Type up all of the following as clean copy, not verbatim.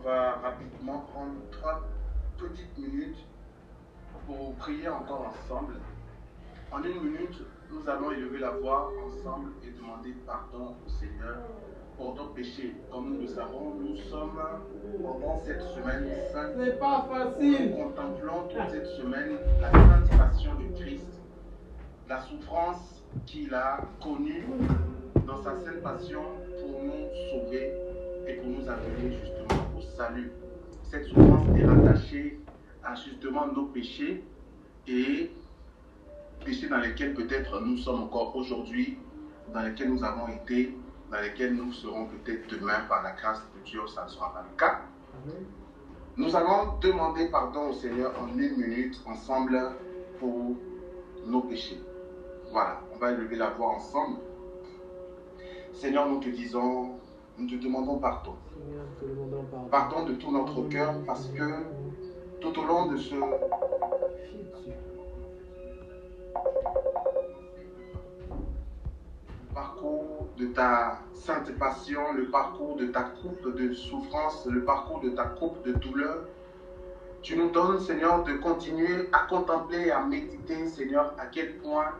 va rapidement prendre 3 petites minutes pour prier encore ensemble. En 1 minute, nous allons élever la voix ensemble et demander pardon au Seigneur pour nos péchés. Comme nous le savons, nous sommes pendant cette semaine sainte. C'est pas facile. Nous contemplons toute cette semaine la sainte passion du Christ, la souffrance qu'il a connue dans sa sainte passion pour nous sauver et pour nous amener justement au salut. Cette souffrance est rattachée à justement nos péchés et péchés dans lesquels peut-être nous sommes encore aujourd'hui, dans lesquels nous avons été, dans lesquels nous serons peut-être demain par la grâce de Dieu, ça ne sera pas le cas. Nous allons demander pardon au Seigneur en 1 minute ensemble pour nos péchés. Voilà, on va élever la voix ensemble. Seigneur, nous te disons, nous te demandons pardon. Pardon de tout notre cœur parce que tout au long de ce parcours de ta sainte passion, le parcours de ta coupe de souffrance, le parcours de ta coupe de douleur, tu nous donnes, Seigneur, de continuer à contempler et à méditer, Seigneur, à quel point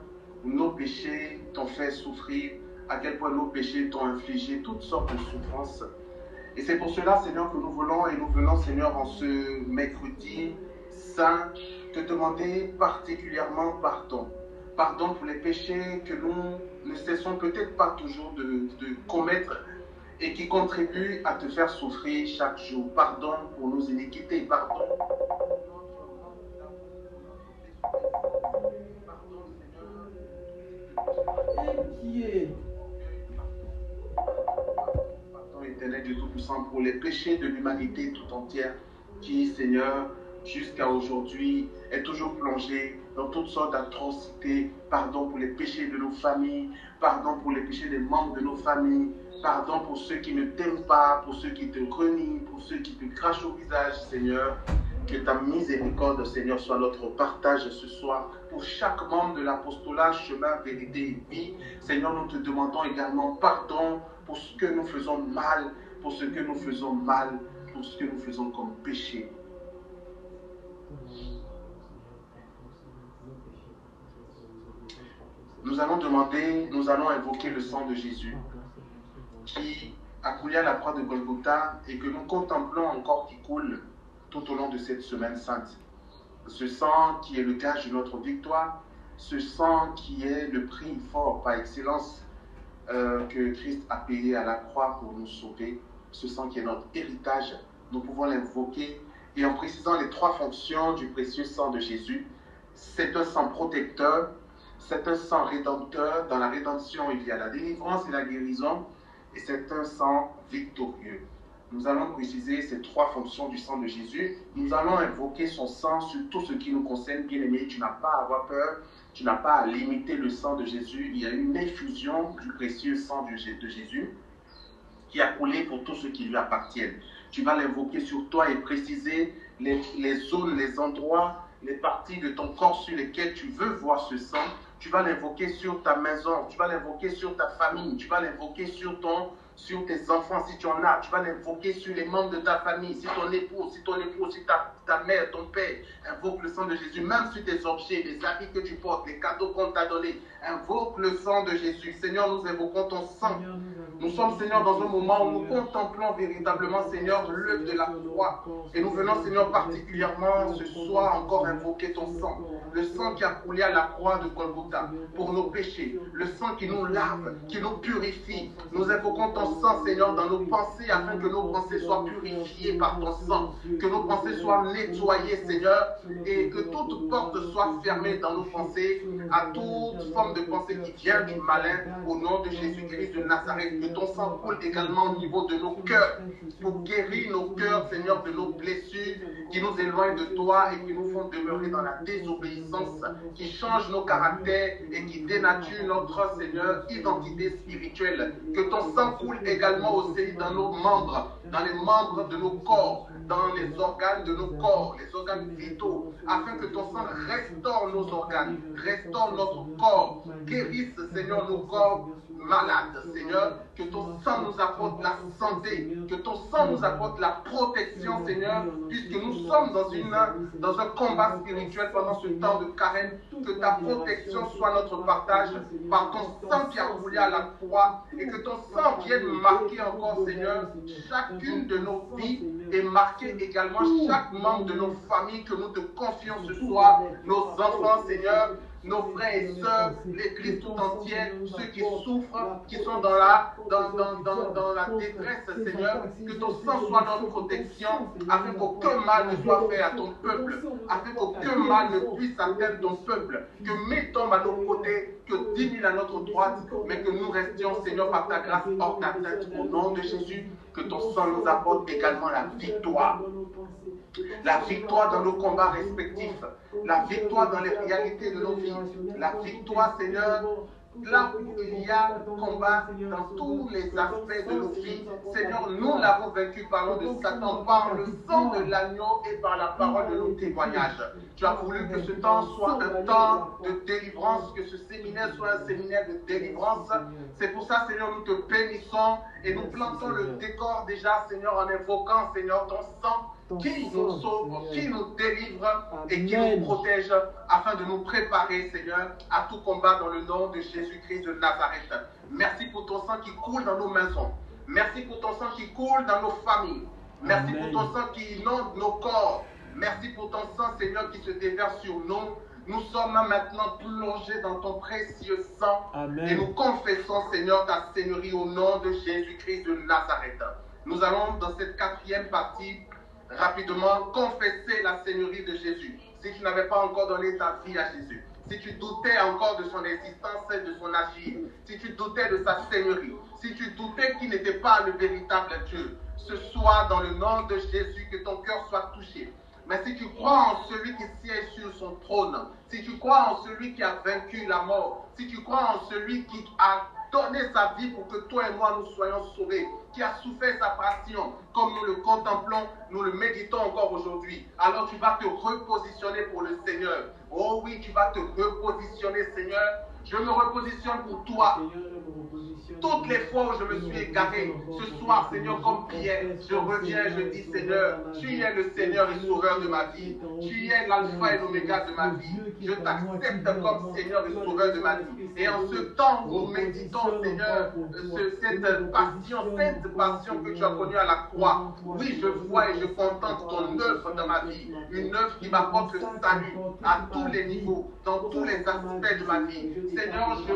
nos péchés t'ont fait souffrir, à quel point nos péchés t'ont infligé toutes sortes de souffrances. Et c'est pour cela, Seigneur, que nous voulons et nous venons, Seigneur, en ce mercredi saint, te demander particulièrement pardon. Pardon pour les péchés que nous ne cessons peut-être pas toujours de commettre et qui contribuent à te faire souffrir chaque jour. Pardon pour nos iniquités, pardon. Pardon éternel Dieu Tout-Puissant pour les péchés de l'humanité tout entière qui, Seigneur, jusqu'à aujourd'hui, est toujours plongé dans toutes sortes d'atrocités. Pardon pour les péchés de nos familles, pardon pour les péchés des membres de nos familles, pardon pour ceux qui ne t'aiment pas, pour ceux qui te renient, pour ceux qui te crachent au visage, Seigneur. Que ta miséricorde, Seigneur, soit notre partage ce soir pour chaque membre de l'apostolat, chemin, vérité et vie. Seigneur, nous te demandons également pardon pour ce que nous faisons mal, pour ce que nous faisons mal, pour ce que nous faisons comme péché. Nous allons demander, nous allons invoquer le sang de Jésus qui a coulé à la croix de Golgotha et que nous contemplons encore qui coule tout au long de cette semaine sainte. Ce sang qui est le gage de notre victoire, ce sang qui est le prix fort par excellence que Christ a payé à la croix pour nous sauver, ce sang qui est notre héritage, nous pouvons l'invoquer et en précisant les 3 fonctions du précieux sang de Jésus. C'est un sang protecteur, c'est un sang rédempteur. Dans la rédemption, il y a la délivrance et la guérison, et c'est un sang victorieux. Nous allons préciser ces 3 fonctions du sang de Jésus. Nous allons invoquer son sang sur tout ce qui nous concerne. Bien-aimé, tu n'as pas à avoir peur, tu n'as pas à limiter le sang de Jésus. Il y a une infusion du précieux sang de Jésus qui a coulé pour tous ceux qui lui appartiennent. Tu vas l'invoquer sur toi et préciser les zones, les endroits, les parties de ton corps sur lesquelles tu veux voir ce sang. Tu vas l'invoquer sur ta maison, tu vas l'invoquer sur ta famille, tu vas l'invoquer sur tes enfants si tu en as, tu vas l'invoquer sur les membres de ta famille, si ton époux, si ta mère, ton père, invoque le sang de Jésus, même sur tes objets, les habits que tu portes, les cadeaux qu'on t'a donnés, invoque le sang de Jésus. Seigneur, nous invoquons ton sang. Nous sommes, Seigneur, dans un moment où nous contemplons véritablement, Seigneur, l'œuvre de la croix. Et nous venons, Seigneur, particulièrement ce soir encore invoquer ton sang. Le sang qui a coulé à la croix de Golgotha pour nos péchés. Le sang qui nous lave, qui nous purifie. Nous invoquons ton sang, Seigneur, dans nos pensées afin que nos pensées soient purifiées par ton sang. Que nos pensées soient nettoyées, Seigneur, et que toute porte soit fermée dans nos pensées à toute forme de pensée qui vient du malin. Au nom de Jésus-Christ de Nazareth, que ton sang coule également au niveau de nos cœurs pour guérir nos cœurs, Seigneur, de nos blessures qui nous éloignent de toi et qui nous font demeurer dans la désobéissance, qui changent nos caractères et qui dénaturent notre, Seigneur, identité spirituelle. Que ton sang coule également aussi dans nos membres, dans les membres de nos corps, dans les organes de nos corps, les organes vitaux, afin que ton sang restaure nos organes, restaure notre corps, guérisse, Seigneur, nos corps, malades, Seigneur. Que ton sang nous apporte la santé, que ton sang nous apporte la protection, Seigneur, puisque nous sommes dans un combat spirituel pendant ce temps de carême. Que ta protection soit notre partage par ton sang qui a coulé à la croix et que ton sang vienne marquer encore, Seigneur, chacune de nos vies et marquer également chaque membre de nos familles que nous te confions ce soir, nos enfants, Seigneur, nos frères et sœurs, l'Église tout entière, ceux qui souffrent, qui sont dans la détresse, Seigneur, que ton sang soit notre protection, afin qu'aucun mal ne soit fait à ton peuple, afin qu'aucun mal ne puisse atteindre ton peuple, que 1000 tombent à nos côtés, que 10 000 à notre droite, mais que nous restions, Seigneur, par ta grâce hors d'atteinte, au nom de Jésus, que ton sang nous apporte également la victoire. La victoire dans nos combats respectifs, la victoire dans les réalités de nos vies, la victoire, Seigneur, là où il y a combat dans tous les aspects de nos vies. Seigneur, nous l'avons vaincu par l'eau de Satan, par le sang de l'agneau et par la parole de nos témoignages. Tu as voulu que ce temps soit un temps de délivrance, que ce séminaire soit un séminaire de délivrance. C'est pour ça, Seigneur, nous te bénissons et nous plantons le décor déjà, Seigneur, en invoquant, Seigneur, ton sang qui nous sauve, qui nous délivre et qui nous protège afin de nous préparer, Seigneur, à tout combat dans le nom de Jésus-Christ de Nazareth. Merci pour ton sang qui coule dans nos maisons. Merci pour ton sang qui coule dans nos familles. Merci pour ton sang qui inonde nos corps. Merci pour ton sang, Seigneur, qui se déverse sur nous. Nous sommes maintenant plongés dans ton précieux sang. Amen. Et nous confessons, Seigneur, ta Seigneurie au nom de Jésus-Christ de Nazareth. Nous allons, dans cette quatrième partie, rapidement confesser la Seigneurie de Jésus. Si tu n'avais pas encore donné ta vie à Jésus, si tu doutais encore de son existence et de son agir, si tu doutais de sa Seigneurie, si tu doutais qu'il n'était pas le véritable Dieu, ce soir, dans le nom de Jésus, que ton cœur soit touché. Mais si tu crois en celui qui siège sur son trône, si tu crois en celui qui a vaincu la mort, si tu crois en celui qui a donné sa vie pour que toi et moi nous soyons sauvés, qui a souffert sa passion, comme nous le contemplons, nous le méditons encore aujourd'hui, alors tu vas te repositionner pour le Seigneur. Oh oui, tu vas te repositionner, Seigneur. Je me repositionne pour toi. Toutes les fois où je me suis égaré, ce soir, Seigneur, comme Pierre, je reviens, je dis, Seigneur, tu es le Seigneur et Sauveur de ma vie. Tu es l'alpha et l'oméga de ma vie. Je t'accepte comme Seigneur et Sauveur de ma vie. Et en ce temps où nous méditons, Seigneur, cette passion que tu as connue à la croix, oui, je vois et je contemple ton œuvre dans ma vie. Une œuvre qui m'apporte le salut à tous les niveaux, dans tous les aspects de ma vie. Seigneur, je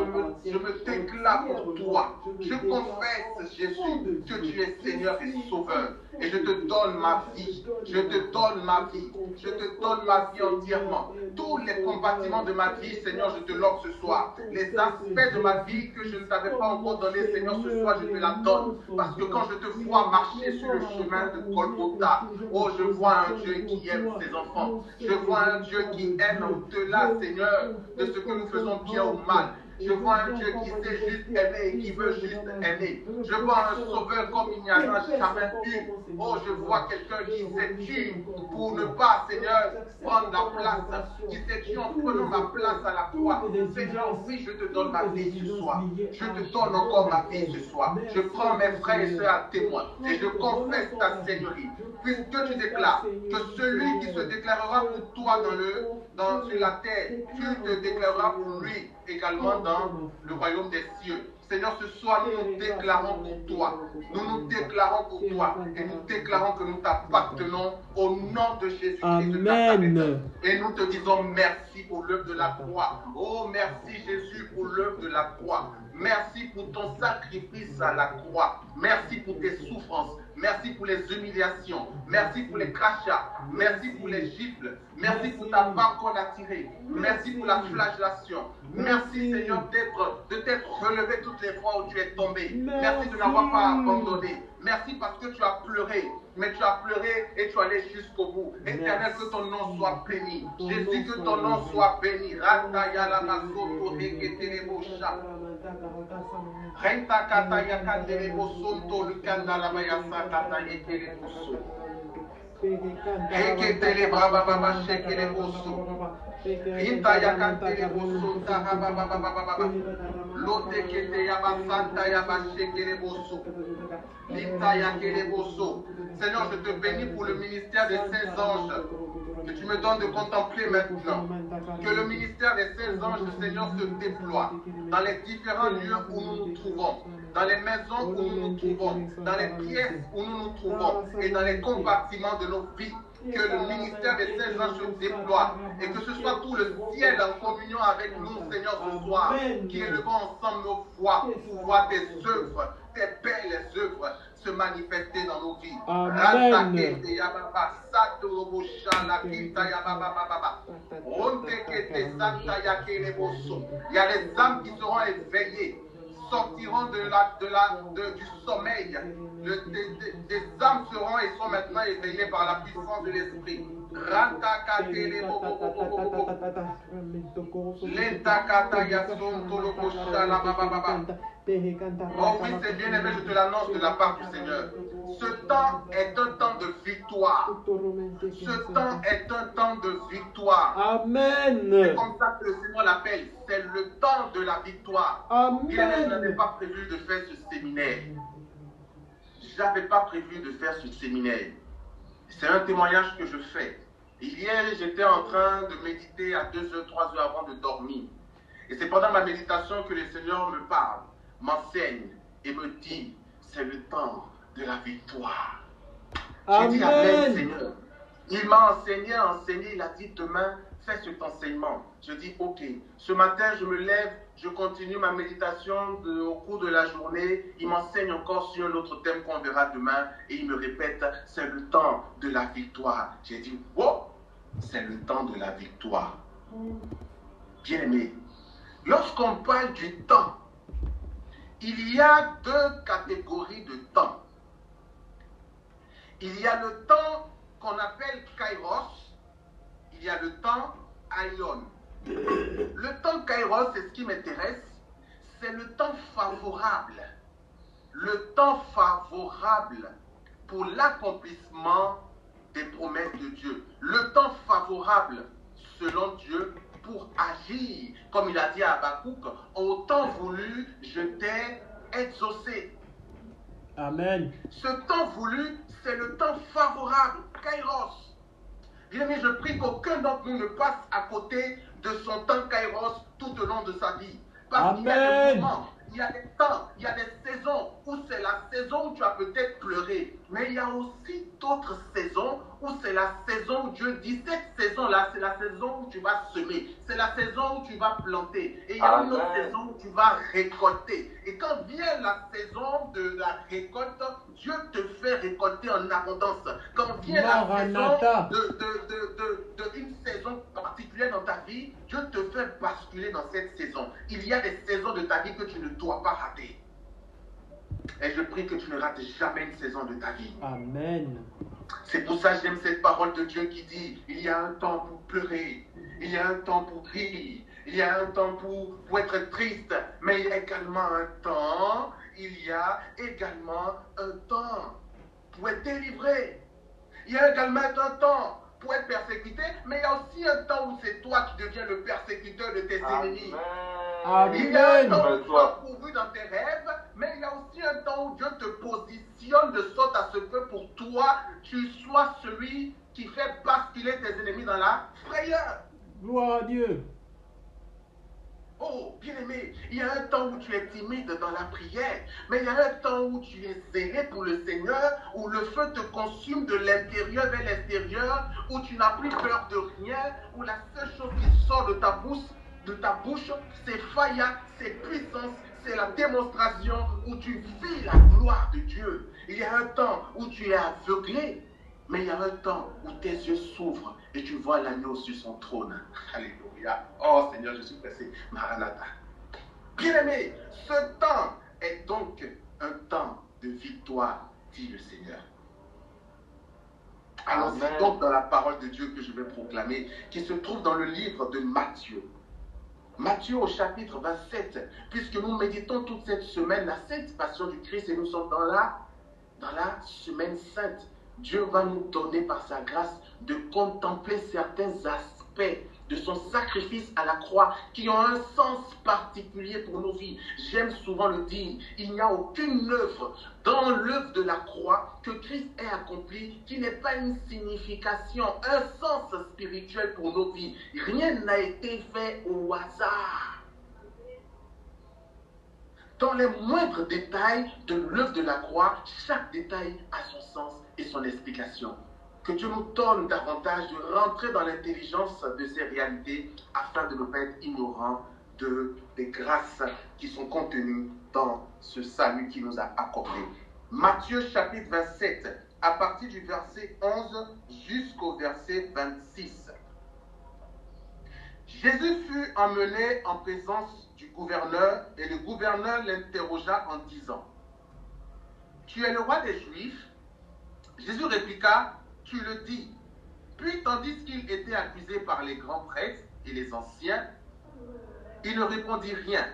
me déclare pour toi. Je confesse, Jésus, que tu es Seigneur et Sauveur. Et je te donne ma vie. Je te donne ma vie. Je te donne ma vie entièrement. Tous les compartiments de ma vie, Seigneur, je te l'offre ce soir. Les aspects de ma vie que je ne t'avais pas encore donné, Seigneur, ce soir, je te la donne. Parce que quand je te vois marcher sur le chemin de Golgotha, oh, je vois un Dieu qui aime ses enfants. Je vois un Dieu qui aime au-delà, Seigneur, de ce que nous faisons bien ou mal. Je vois un Dieu qui sait juste aimer et qui veut juste aimer. Je vois un sauveur comme il n'y en a jamais eu. Oh, je vois quelqu'un qui s'est tué pour ne pas, Seigneur, prendre la place. Qui s'est tué en prenant ma place à la croix. Seigneur, oui, je te donne ma vie ce soir. Je te donne encore ma vie ce soir. Je prends mes frères et sœurs à témoin. Et je confesse ta Seigneurie. Puisque tu déclares que celui qui se déclarera pour toi sur la terre, tu te déclareras pour lui également dans le royaume des cieux. Seigneur, ce soir, nous nous déclarons pour toi. Nous nous déclarons pour toi. Et nous déclarons que nous t'appartenons au nom de Jésus-Christ de Nazareth. Et nous te disons merci pour l'œuvre de la croix. Oh, merci Jésus pour l'œuvre de la croix. Merci pour ton sacrifice à la croix. Merci pour tes souffrances. Merci pour les humiliations. Merci pour les crachats. Merci pour les gifles. Merci pour ta barre qu'on a tirée. Merci pour la flagellation. Merci Seigneur de t'être relevé toutes les fois où tu es tombé. Merci de n'avoir pas abandonné. Merci parce que tu as pleuré. Mais tu as pleuré et tu es allé jusqu'au bout. Éternel, que ton nom soit béni. Jésus, que ton nom soit béni. Renta kata yakandere bosonto lukanda la bayasa kata yekere boso. Eketele braba baba shekele boso. Inta ya kantele boso taha baba baba baba. Lote kete ya basanta ya bashekele boso. Linta ya kele boso. Seigneur, je te bénis pour le ministère des saints anges que tu me donnes de contempler maintenant. Que le ministère des saints anges, Seigneur, se déploie dans les différents lieux où nous nous trouvons, dans les maisons où nous nous trouvons, dans les pièces où nous nous trouvons et dans les compartiments de nos vies. Que le ministère des saints anges se déploie et que ce soit tout le ciel en communion avec nous, Seigneur, ce soir, qui élevons ensemble nos voix pour voir tes œuvres, tes belles œuvres se manifester dans nos vies. Amen. Il y a les âmes qui seront éveillées, sortiront du sommeil. Des âmes seront et sont maintenant éveillées par la puissance de l'esprit. Oh oui, c'est bien aimé, je te l'annonce de la part du Seigneur. Ce temps est un temps de victoire. Ce temps est un temps de victoire. Amen. C'est comme ça que le Seigneur l'appelle. C'est le temps de la victoire. Bien aimé, je n'avais pas prévu de faire ce séminaire. Je n'avais pas prévu de faire ce séminaire. C'est un témoignage que je fais. Hier, j'étais en train de méditer à 2h, 3h avant de dormir. Et c'est pendant ma méditation que le Seigneur me parle, m'enseigne et me dit, c'est le temps de la victoire. J'ai dit Amen, Seigneur. Il m'a enseigné, il a dit demain, fais cet enseignement. Je dis ok. Ce matin, je me lève, je continue ma méditation au cours de la journée. Il m'enseigne encore sur un autre thème qu'on verra demain et il me répète, c'est le temps de la victoire. J'ai dit, oh, c'est le temps de la victoire. Bien aimé, lorsqu'on parle du temps, il y a deux catégories de temps. Il y a le temps qu'on appelle Kairos, il y a le temps Aion. Le temps Kairos, c'est ce qui m'intéresse, c'est le temps favorable. Le temps favorable pour l'accomplissement des promesses de Dieu. Le temps favorable, selon Dieu, pour agir. Comme il a dit à Habakkuk, au temps voulu, je t'ai exaucé. Amen. Ce temps voulu, c'est le temps favorable, Kairos. Bien aimé, je prie qu'aucun d'entre nous ne passe à côté de son temps Kairos tout au long de sa vie. Parce qu'il y a des moments, il y a des temps, il y a des saisons où c'est la saison où tu as peut-être pleuré. Mais il y a aussi d'autres saisons où c'est la saison où Dieu dit, cette saison-là, c'est la saison où tu vas semer. C'est la saison où tu vas planter. Et il y a une autre saison où tu vas récolter. Et quand vient la saison de la récolte, Dieu te fait récolter en abondance. Quand vient la saison d'une saison particulière dans ta vie, Dieu te fait basculer dans cette saison. Il y a des saisons de ta vie que tu ne dois pas rater. Et je prie que tu ne rates jamais une saison de ta vie. Amen. C'est pour ça que j'aime cette parole de Dieu qui dit, il y a un temps pour pleurer, il y a un temps pour rire, il y a un temps pour être triste, mais il y a également un temps, pour être délivré. Il y a également un temps pour être persécuté, mais il y a aussi un temps où c'est toi qui deviens le persécuteur de tes ennemis. Amen. Il y a un temps où tu as pourvu dans tes rêves, mais il y a aussi un temps où Dieu te positionne de sorte à ce que pour toi, tu sois celui qui fait basculer tes ennemis dans la frayeur. Gloire à Dieu. Oh, bien-aimé, il y a un temps où tu es timide dans la prière, mais il y a un temps où tu es zélé pour le Seigneur, où le feu te consume de l'intérieur vers l'extérieur, où tu n'as plus peur de rien, où la seule chose qui sort de ta bouche, c'est faya, c'est puissance, c'est la démonstration où tu vis la gloire de Dieu. Il y a un temps où tu es aveuglé, mais il y a un temps où tes yeux s'ouvrent et tu vois l'agneau sur son trône. Alléluia. Oh Seigneur, je suis pressé. Maranatha. Bien-aimé, ce temps est donc un temps de victoire, dit le Seigneur. Allons-y donc dans la parole de Dieu que je vais proclamer, qui se trouve dans le livre de Matthieu. Matthieu au chapitre 27, puisque nous méditons toute cette semaine la sainte passion du Christ et nous sommes dans la semaine sainte. Dieu va nous donner par sa grâce de contempler certains aspects de son sacrifice à la croix qui ont un sens particulier pour nos vies. J'aime souvent le dire, il n'y a aucune œuvre dans l'œuvre de la croix que Christ ait accomplie qui n'ait pas une signification, un sens spirituel pour nos vies. Rien n'a été fait au hasard. Dans les moindres détails de l'œuvre de la croix, chaque détail a son sens et son explication. Que Dieu nous donne davantage de rentrer dans l'intelligence de ces réalités afin de ne pas être ignorants des grâces qui sont contenues dans ce salut qui nous a accordé. Matthieu chapitre 27, à partir du verset 11 jusqu'au verset 26. Jésus fut emmené en présence du gouverneur et le gouverneur l'interrogea en disant: « Tu es le roi des Juifs ?» Jésus répliqua: « Tu le dis. » Puis, tandis qu'il était accusé par les grands prêtres et les anciens, il ne répondit rien.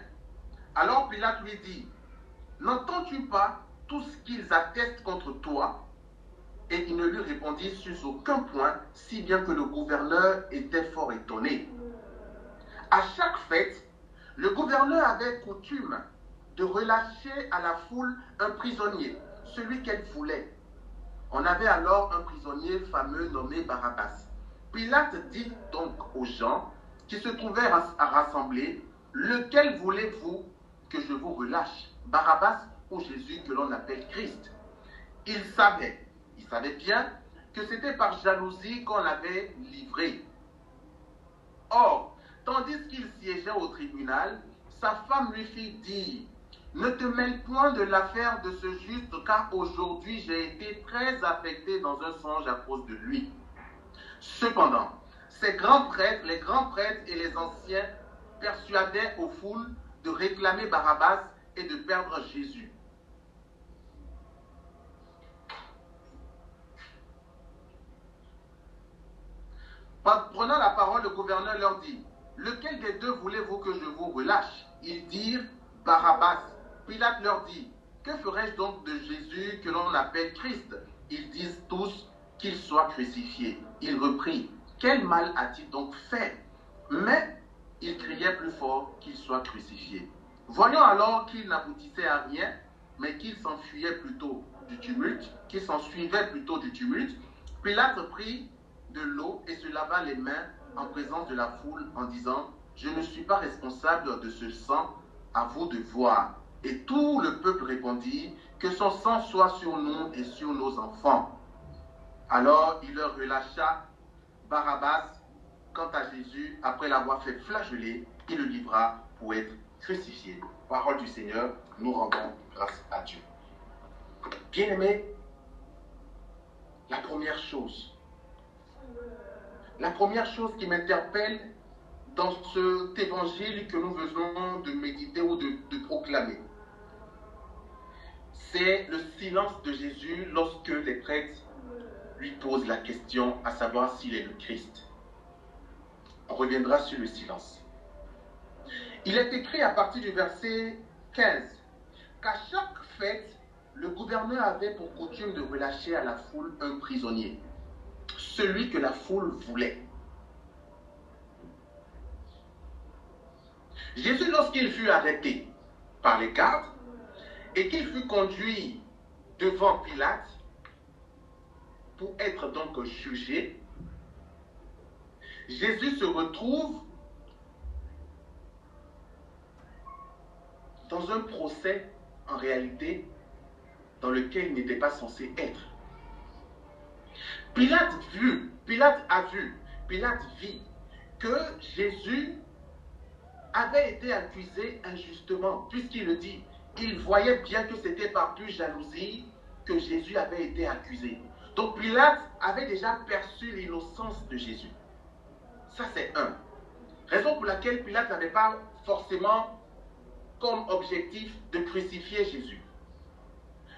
Alors Pilate lui dit: « N'entends-tu pas tout ce qu'ils attestent contre toi ?» Et il ne lui répondit sur aucun point, si bien que le gouverneur était fort étonné. À chaque fête, le gouverneur avait coutume de relâcher à la foule un prisonnier, celui qu'elle voulait. On avait alors un prisonnier fameux nommé Barabbas. Pilate dit donc aux gens qui se trouvaient rassemblés: « Lequel voulez-vous que je vous relâche, Barabbas ou Jésus que l'on appelle Christ ?» Il savait bien que c'était par jalousie qu'on l'avait livré. Or, tandis qu'il siégeait au tribunal, sa femme lui fit dire: « Ne te mêle point de l'affaire de ce juste, car aujourd'hui j'ai été très affecté dans un songe à cause de lui. » Cependant, les grands prêtres et les anciens persuadaient aux foules de réclamer Barabbas et de perdre Jésus. Prenant la parole, le gouverneur leur dit: « Lequel des deux voulez-vous que je vous relâche ?» Ils dirent: « Barabbas. » Pilate leur dit: « Que ferai-je donc de Jésus que l'on appelle Christ ?» Ils disent tous qu'il soit crucifié. Il reprit: « Quel mal a-t-il donc fait ?» Mais il criait plus fort qu'il soit crucifié. Voyant alors qu'il n'aboutissait à rien, mais qu'il s'ensuivait plutôt du tumulte, Pilate prit de l'eau et se lava les mains en présence de la foule en disant: « Je ne suis pas responsable de ce sang, à vous de voir. » Et tout le peuple répondit: « Que son sang soit sur nous et sur nos enfants. » Alors il leur relâcha Barabbas. Quant à Jésus, après l'avoir fait flageller, il le livra pour être crucifié. Parole du Seigneur, nous rendons grâce à Dieu. Bien-aimés, la première chose qui m'interpelle dans cet évangile que nous venons de méditer ou de proclamer, c'est le silence de Jésus lorsque les prêtres lui posent la question à savoir s'il est le Christ. On reviendra sur le silence. Il est écrit à partir du verset 15 qu'à chaque fête, le gouverneur avait pour coutume de relâcher à la foule un prisonnier, celui que la foule voulait. Jésus, lorsqu'il fut arrêté par les gardes et qu'il fut conduit devant Pilate pour être donc jugé, Jésus se retrouve dans un procès, en réalité, dans lequel il n'était pas censé être. Pilate vit que Jésus avait été accusé injustement, puisqu'il le dit. Il voyait bien que c'était par pure jalousie que Jésus avait été accusé. Donc Pilate avait déjà perçu l'innocence de Jésus. Ça, c'est un. Raison pour laquelle Pilate n'avait pas forcément comme objectif de crucifier Jésus.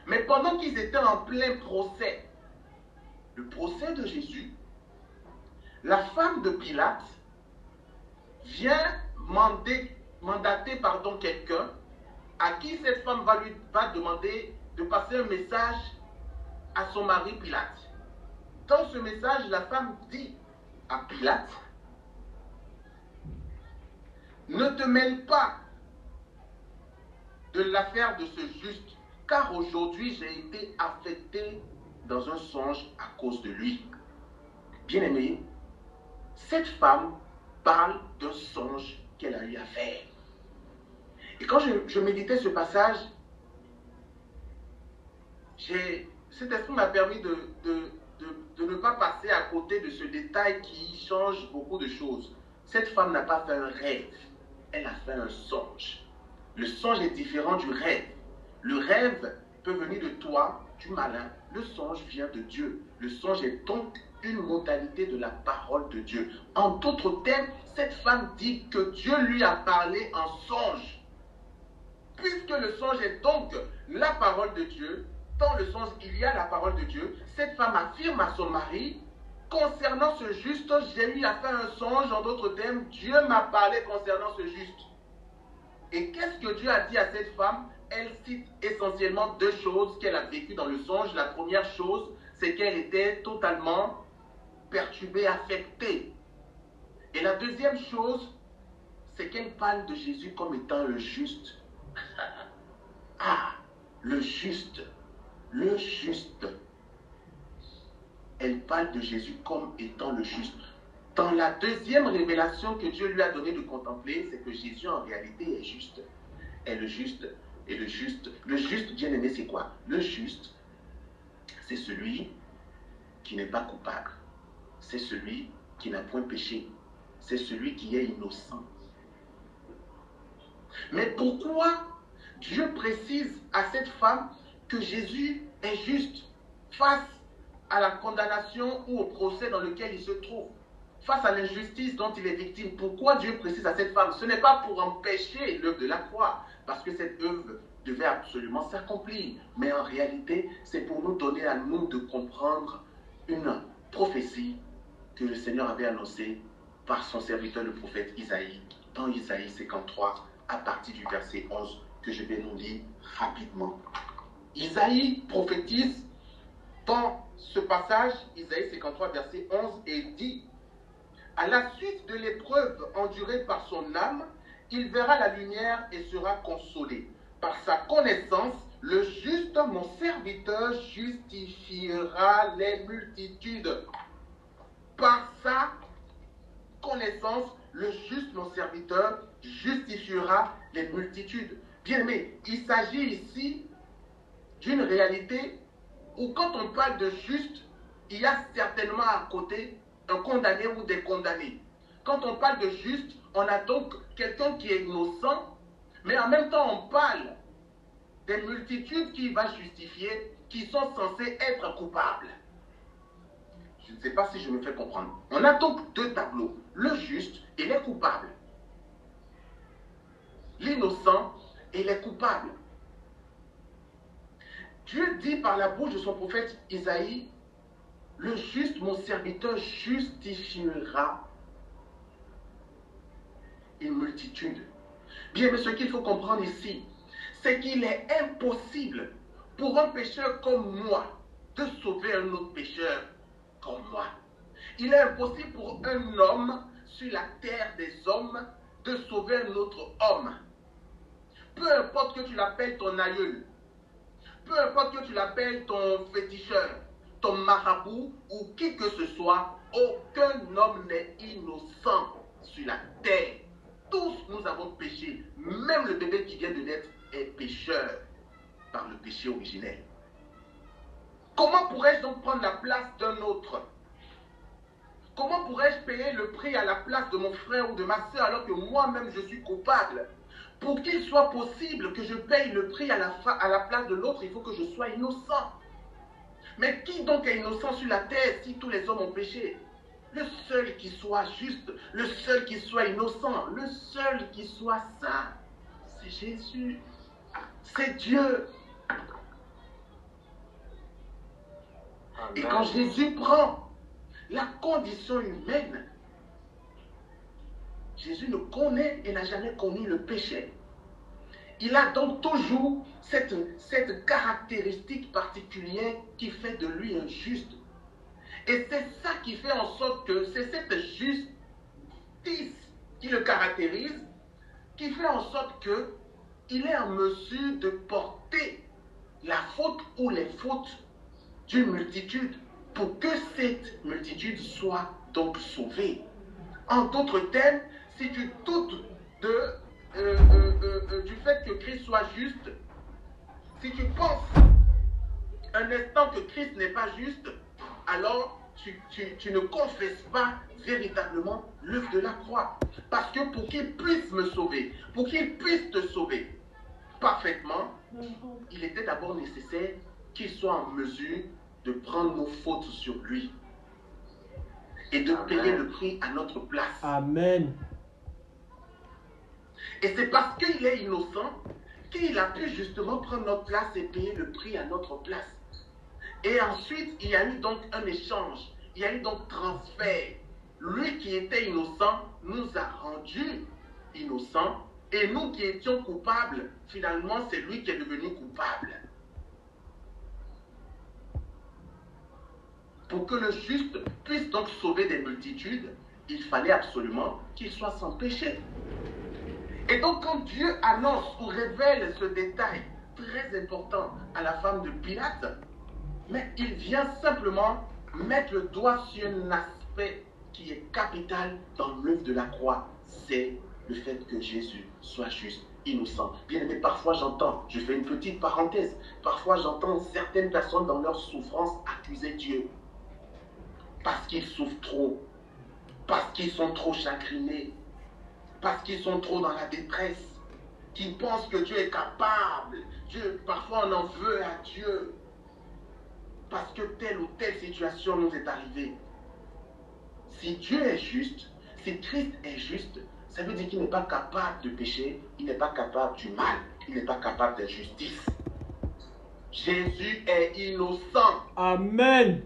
Mais pendant qu'ils étaient en plein procès, le procès de Jésus, la femme de Pilate vient mandater quelqu'un à qui cette femme va demander de passer un message à son mari Pilate. dans ce message, la femme dit à Pilate, ne te mêle pas de l'affaire de ce juste, car aujourd'hui j'ai été affectée dans un songe à cause de lui. Bien-aimé, cette femme parle d'un songe qu'elle a eu à faire. Et quand je méditais ce passage, cet esprit m'a permis de ne pas passer à côté de ce détail qui change beaucoup de choses. Cette femme n'a pas fait un rêve, elle a fait un songe. Le songe est différent du rêve. Le rêve peut venir de toi, du malin. Le songe vient de Dieu. Le songe est donc une modalité de la parole de Dieu. En d'autres termes, cette femme dit que Dieu lui a parlé en songe. Puisque le songe est donc la parole de Dieu, dans le songe il y a la parole de Dieu, cette femme affirme à son mari, concernant ce juste, j'ai eu à faire un songe. En d'autres termes, Dieu m'a parlé concernant ce juste. Et qu'est-ce que Dieu a dit à cette femme? Elle cite essentiellement deux choses qu'elle a vécues dans le songe. La première chose, c'est qu'elle était totalement perturbée, affectée. Et la deuxième chose, c'est qu'elle parle de Jésus comme étant le juste. Ah, le juste, le juste. Elle parle de Jésus comme étant le juste. Dans la deuxième révélation que Dieu lui a donnée de contempler, c'est que Jésus en réalité est juste. Est le juste. Et le juste, bien aimé, c'est quoi? Le juste, c'est celui qui n'est pas coupable. C'est celui qui n'a point péché. C'est celui qui est innocent. Mais pourquoi Dieu précise à cette femme que Jésus est juste face à la condamnation ou au procès dans lequel il se trouve, face à l'injustice dont il est victime? Pourquoi Dieu précise à cette femme? Ce n'est pas pour empêcher l'œuvre de la croix, parce que cette œuvre devait absolument s'accomplir. Mais en réalité, c'est pour nous donner à nous de comprendre une prophétie que le Seigneur avait annoncée par son serviteur le prophète Isaïe, dans Isaïe 53, à partir du verset 11, que je vais nous lire rapidement. Isaïe prophétise dans ce passage, Isaïe 53, verset 11, et dit: à la suite de l'épreuve endurée par son âme, il verra la lumière et sera consolé. Par sa connaissance, le juste, mon serviteur, justifiera les multitudes. Par sa connaissance, le juste, mon serviteur, justifiera les multitudes. Bien-aimé, il s'agit ici d'une réalité où quand on parle de juste, il y a certainement à côté un condamné ou des condamnés. Quand on parle de juste, on a donc quelqu'un qui est innocent, mais en même temps on parle des multitudes qui va justifier, qui sont censées être coupables. Je ne sais pas si je me fais comprendre. On a donc deux tableaux, le juste et les coupables. L'innocent et les coupables. Dieu dit par la bouche de son prophète Isaïe: le juste, mon serviteur, justifiera une multitude. Bien, mais ce qu'il faut comprendre ici, c'est qu'il est impossible pour un pécheur comme moi de sauver un autre pécheur comme moi. Il est impossible pour un homme sur la terre des hommes de sauver un autre homme. Peu importe que tu l'appelles ton aïeul, peu importe que tu l'appelles ton féticheur, ton marabout ou qui que ce soit, aucun homme n'est innocent sur la terre. Tous nous avons péché. Même le bébé qui vient de naître est pécheur par le péché originel. Comment pourrais-je donc prendre la place d'un autre? Comment pourrais-je payer le prix à la place de mon frère ou de ma soeur alors que moi-même je suis coupable? Pour qu'il soit possible que je paye le prix à la place de l'autre, il faut que je sois innocent. Mais qui donc est innocent sur la terre si tous les hommes ont péché? Le seul qui soit juste, le seul qui soit innocent, le seul qui soit saint, c'est Jésus. C'est Dieu. Amen. Et quand Jésus prend la condition humaine, Jésus ne connaît et n'a jamais connu le péché. Il a donc toujours cette caractéristique particulière qui fait de lui un juste. Et c'est ça qui fait en sorte que c'est cette justice qui le caractérise, qui fait en sorte qu'il est en mesure de porter la faute ou les fautes d'une multitude pour que cette multitude soit donc sauvée. En d'autres termes, si tu doutes du fait que Christ soit juste, si tu penses un instant que Christ n'est pas juste, alors tu ne confesses pas véritablement l'œuvre de la croix. Parce que pour qu'il puisse me sauver, pour qu'il puisse te sauver parfaitement, il était d'abord nécessaire qu'il soit en mesure de prendre nos fautes sur lui et de payer le prix à notre place. Amen. Et c'est parce qu'il est innocent qu'il a pu justement prendre notre place et payer le prix à notre place. Et ensuite, il y a eu donc un échange, il y a eu donc transfert. Lui qui était innocent nous a rendus innocents, et nous qui étions coupables, finalement, c'est lui qui est devenu coupable. Pour que le juste puisse donc sauver des multitudes, il fallait absolument qu'il soit sans péché. Et donc quand Dieu annonce ou révèle ce détail très important à la femme de Pilate, mais il vient simplement mettre le doigt sur un aspect qui est capital dans l'œuvre de la croix, c'est le fait que Jésus soit juste, innocent. Bien aimé, parfois j'entends, je fais une petite parenthèse, parfois j'entends certaines personnes dans leur souffrance accuser Dieu parce qu'ils souffrent trop, parce qu'ils sont trop chagrinés, parce qu'ils sont trop dans la détresse, qu'ils pensent que Dieu est capable. Dieu, parfois on en veut à Dieu parce que telle ou telle situation nous est arrivée. Si Dieu est juste, si Christ est juste, ça veut dire qu'il n'est pas capable de péché, il n'est pas capable du mal, il n'est pas capable d'injustice. Jésus est innocent. Amen.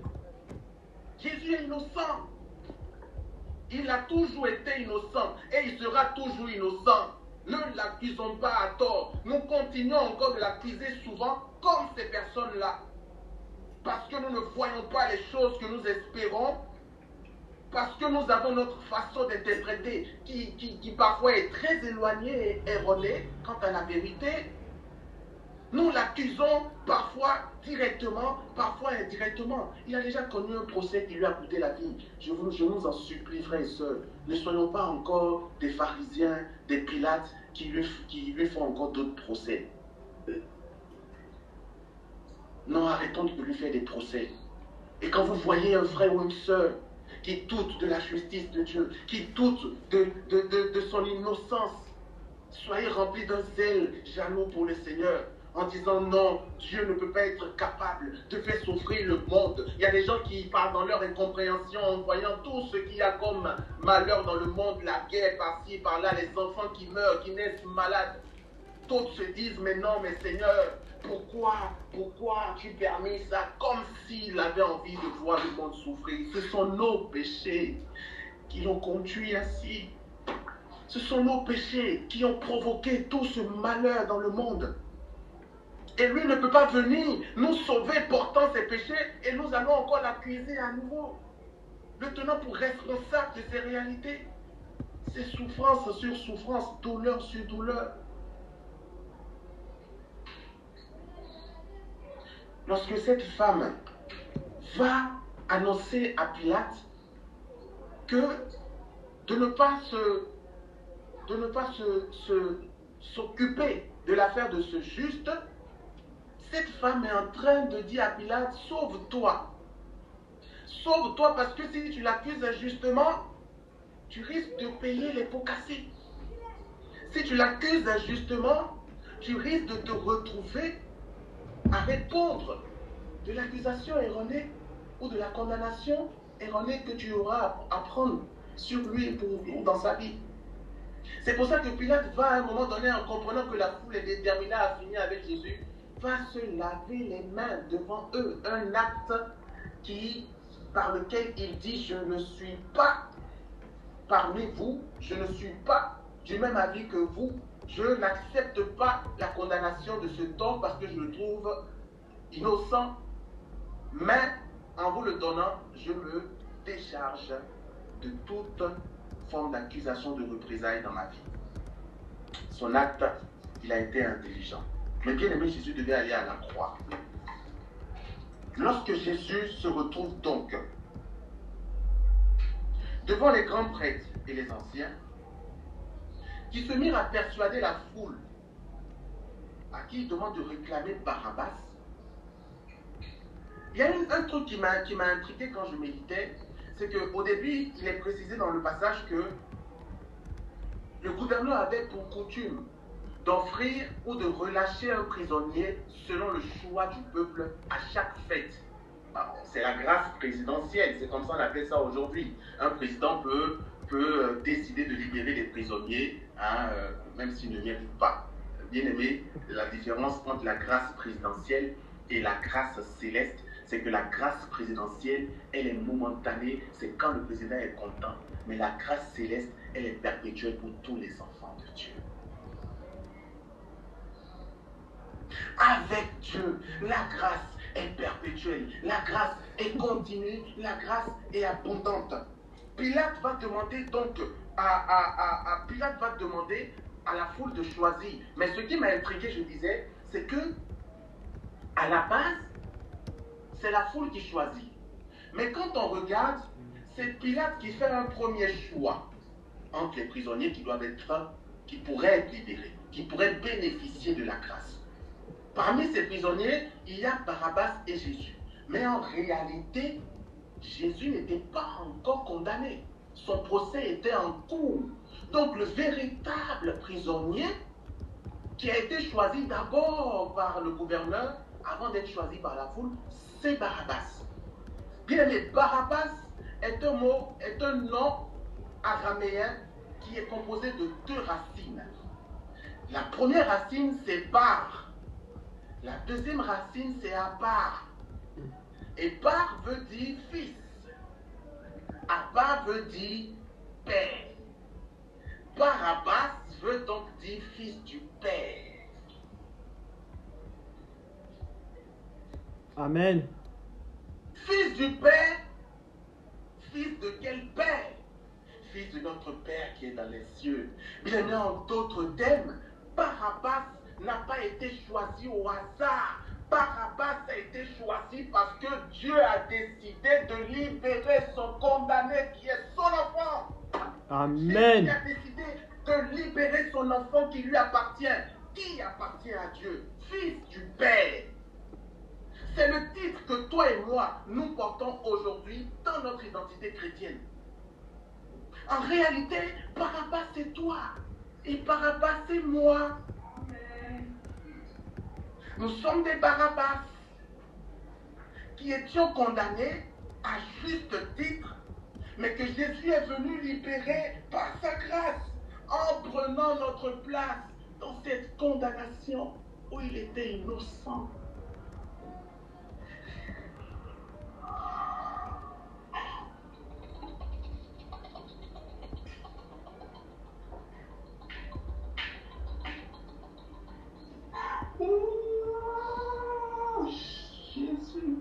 Jésus est innocent. Il a toujours été innocent et il sera toujours innocent. Ne l'accusons pas à tort. Nous continuons encore de l'accuser souvent comme ces personnes-là. Parce que nous ne voyons pas les choses que nous espérons. Parce que nous avons notre façon d'interpréter qui parfois est très éloignée et erronée quant à la vérité. Nous l'accusons parfois directement, parfois indirectement. Il a déjà connu un procès qui lui a coûté la vie. Je nous en supplie, frères et sœurs, ne soyons pas encore des pharisiens, des Pilates qui lui font encore d'autres procès. Non, arrêtons de lui faire des procès. Et quand vous voyez un frère ou une sœur qui doute de la justice de Dieu, qui doute de son innocence, soyez remplis d'un zèle jaloux pour le Seigneur, en disant non, Dieu ne peut pas être capable de faire souffrir le monde. Il y a des gens qui parlent dans leur incompréhension en voyant tout ce qu'il y a comme malheur dans le monde, la guerre par-ci, par-là, les enfants qui meurent, qui naissent malades. D'autres se disent, mais non, mais Seigneur, pourquoi tu permets ça? Comme s'il avait envie de voir le monde souffrir. Ce sont nos péchés qui l'ont conduit ainsi. Ce sont nos péchés qui ont provoqué tout ce malheur dans le monde. Et lui ne peut pas venir nous sauver portant ses péchés et nous allons encore l'accuser à nouveau, le tenant pour responsable de ces réalités. C'est souffrance sur souffrance, douleur sur douleur. Lorsque cette femme va annoncer à Pilate que de ne pas s'occuper de l'affaire de ce juste, cette femme est en train de dire à Pilate, sauve-toi. Sauve-toi parce que si tu l'accuses injustement, tu risques de payer les pots cassés. Si tu l'accuses injustement, tu risques de te retrouver à répondre de l'accusation erronée ou de la condamnation erronée que tu auras à prendre sur lui ou dans sa vie. C'est pour ça que Pilate va à un moment donné, en comprenant que la foule est déterminée à finir avec Jésus, va se laver les mains devant eux. Un acte par lequel il dit, je ne suis pas parmi vous, je ne suis pas du même avis que vous, je n'accepte pas la condamnation de cet homme parce que je le trouve innocent, mais en vous le donnant, je me décharge de toute forme d'accusation de représailles dans ma vie. Son acte, il a été intelligent. Mais bien aimé, Jésus devait aller à la croix. Lorsque Jésus se retrouve donc devant les grands prêtres et les anciens, qui se mirent à persuader la foule, à qui il demande de réclamer Barabbas, il y a un truc qui m'a intrigué quand je méditais, c'est qu'au début, il est précisé dans le passage que le gouverneur avait pour coutume d'offrir ou de relâcher un prisonnier selon le choix du peuple à chaque fête. C'est la grâce présidentielle, c'est comme ça qu'on appelle ça aujourd'hui. Un président peut décider de libérer des prisonniers, même s'ils ne méritent pas. Bien aimé, la différence entre la grâce présidentielle et la grâce céleste, c'est que la grâce présidentielle, elle est momentanée, c'est quand le président est content. Mais la grâce céleste, elle est perpétuelle pour tous les enfants de Dieu. Avec Dieu, la grâce est perpétuelle, la grâce est continue, la grâce est abondante. Pilate va demander donc Pilate va demander à la foule de choisir. Mais ce qui m'a intrigué, je disais, c'est que à la base, c'est la foule qui choisit. Mais quand on regarde, c'est Pilate qui fait un premier choix entre les prisonniers qui pourraient être libérés, qui pourraient bénéficier de la grâce. Parmi ces prisonniers, il y a Barabbas et Jésus. Mais en réalité, Jésus n'était pas encore condamné. Son procès était en cours. Donc le véritable prisonnier qui a été choisi d'abord par le gouverneur, avant d'être choisi par la foule, c'est Barabbas. Bien aimé, Barabbas est un nom araméen qui est composé de deux racines. La première racine, c'est bar. La deuxième racine, c'est abar. Et bar veut dire fils. Abar veut dire père. Barabbas veut donc dire fils du père. Amen. Fils du père, fils de quel père? Fils de notre Père qui est dans les cieux. Bien en d'autres termes, Barabbas n'a pas été choisi au hasard. Barabbas a été choisi parce que Dieu a décidé de libérer son condamné qui est son enfant. Amen. Jésus a décidé de libérer son enfant qui lui appartient. Qui appartient à Dieu? Fils du Père. C'est le titre que toi et moi, nous portons aujourd'hui dans notre identité chrétienne. En réalité, Barabbas c'est toi et Barabbas c'est moi. Nous sommes des Barabbas qui étions condamnés à juste titre, mais que Jésus est venu libérer par sa grâce en prenant notre place dans cette condamnation où il était innocent. Oh, Jésus.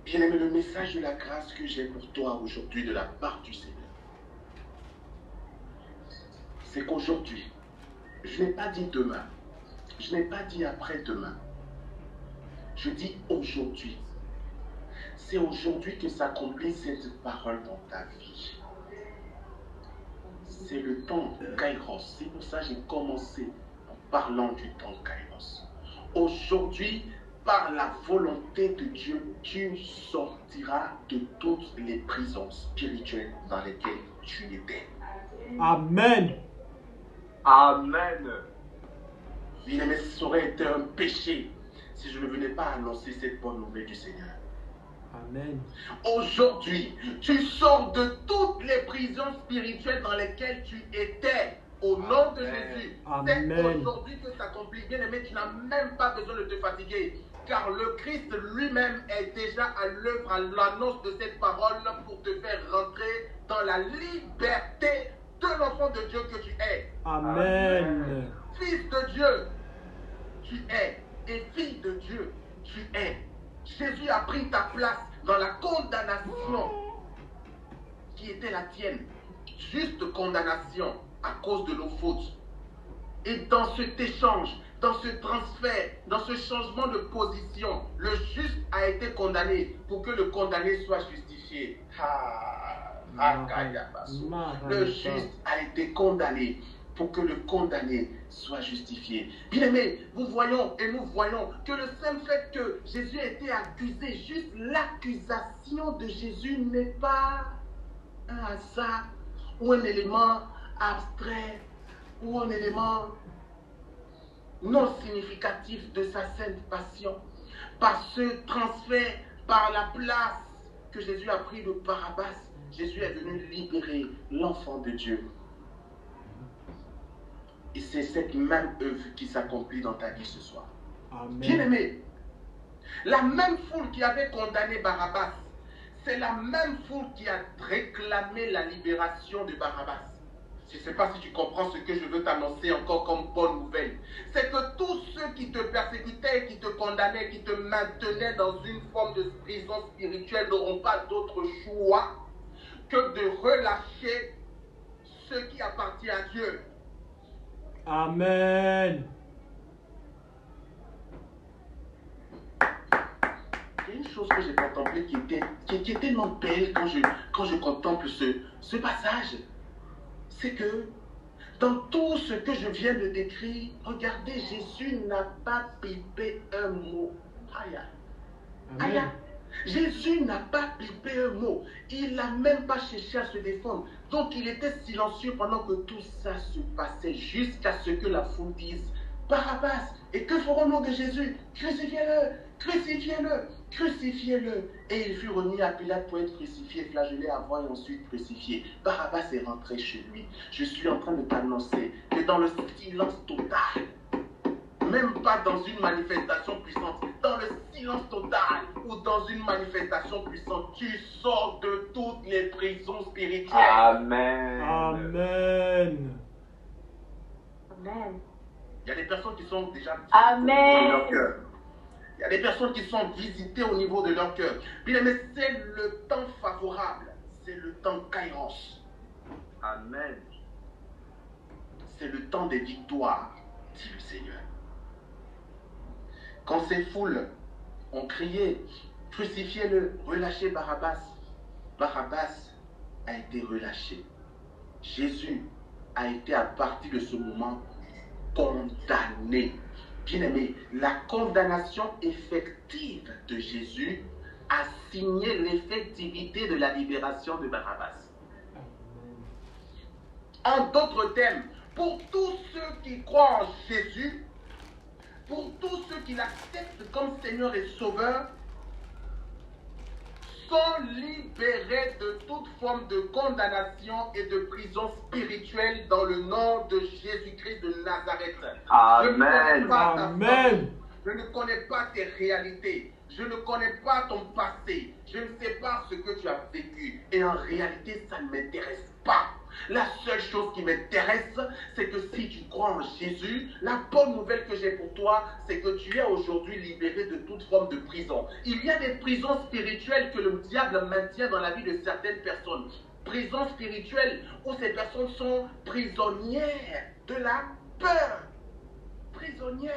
Bien-aimé, le message de la grâce que j'ai pour toi aujourd'hui de la part du Seigneur, c'est qu'aujourd'hui, je n'ai pas dit demain, je n'ai pas dit après-demain, je dis aujourd'hui. C'est aujourd'hui que s'accomplit cette parole dans ta vie. C'est le temps Kairos. C'est pour ça que j'ai commencé en parlant du temps Kairos. Aujourd'hui, par la volonté de Dieu, tu sortiras de toutes les prisons spirituelles dans lesquelles tu étais. Amen. Amen. Bien-aimé, ça aurait été un péché si je ne venais pas annoncer cette bonne nouvelle du Seigneur. Amen. Aujourd'hui, tu sors de toutes les prisons spirituelles dans lesquelles tu étais. Au nom de Jésus. Amen. C'est aujourd'hui que s'accomplit. Bien aimé, tu n'as même pas besoin de te fatiguer. Car le Christ lui-même est déjà à l'œuvre à l'annonce de cette parole pour te faire rentrer dans la liberté de l'enfant de Dieu que tu es. Amen. Fils de Dieu, tu es. Et fille de Dieu, tu es. Jésus a pris ta place dans la condamnation qui était la tienne. Juste condamnation à cause de nos fautes. Et dans cet échange, dans ce transfert, dans ce changement de position, le juste a été condamné pour que le condamné soit justifié. Le juste a été condamné pour que le condamné soit justifié. Bien aimé, nous voyons et nous voyons que le seul fait que Jésus ait été accusé, juste l'accusation de Jésus n'est pas un hasard ou un élément abstrait ou un élément non significatif de sa sainte passion. Par ce transfert, par la place que Jésus a pris de Barabbas, Jésus est venu libérer l'enfant de Dieu. Et c'est cette même œuvre qui s'accomplit dans ta vie ce soir. Amen. Bien-aimé, la même foule qui avait condamné Barabbas, c'est la même foule qui a réclamé la libération de Barabbas. Je ne sais pas si tu comprends ce que je veux t'annoncer encore comme bonne nouvelle. C'est que tous ceux qui te persécutaient, qui te condamnaient, qui te maintenaient dans une forme de prison spirituelle n'auront pas d'autre choix que de relâcher ce qui appartient à Dieu. Amen. Il y a une chose que j'ai contemplée qui est tellement belle quand je contemple ce passage. C'est que dans tout ce que je viens de décrire, regardez, Jésus n'a pas pipé un mot. Aïe. Aïe. Amen. Jésus n'a pas pipé un mot. Il n'a même pas cherché à se défendre. Donc il était silencieux pendant que tout ça se passait jusqu'à ce que la foule dise Barabbas. Et que ferons-nous de Jésus? Crucifiez-le, crucifiez-le, crucifiez-le. Et il fut remis à Pilate pour être crucifié, flagellé avant et ensuite crucifié. Barabbas est rentré chez lui. Je suis en train de t'annoncer que dans le silence total, même pas dans une manifestation puissante, dans le silence total ou dans une manifestation puissante, tu sors de toutes les prisons spirituelles. Amen. Amen. Amen. Il y a des personnes qui sont déjà Amen. visitées au niveau de leur cœur. Il y a des personnes qui sont visitées au niveau de leur cœur. Bien, mais c'est le temps favorable, c'est le temps kairos, Amen. c'est le temps des victoires, dit le Seigneur. Quand ces foules ont crié, crucifiez-le, relâchez Barabbas, Barabbas a été relâché. Jésus a été à partir de ce moment condamné. Bien-aimé, la condamnation effective de Jésus a signé l'effectivité de la libération de Barabbas. En d'autres termes, pour tous ceux qui croient en Jésus, pour tous ceux qui l'acceptent comme Seigneur et Sauveur, sont libérés de toute forme de condamnation et de prison spirituelle dans le nom de Jésus-Christ de Nazareth. Amen. Amen. Je ne connais pas tes réalités. Je ne connais pas ton passé. Je ne sais pas ce que tu as vécu. Et en réalité, ça ne m'intéresse pas. La seule chose qui m'intéresse, c'est que si tu crois en Jésus, la bonne nouvelle que j'ai pour toi, c'est que tu es aujourd'hui libéré de toute forme de prison. Il y a des prisons spirituelles que le diable maintient dans la vie de certaines personnes. Prisons spirituelles où ces personnes sont prisonnières de la peur, prisonnières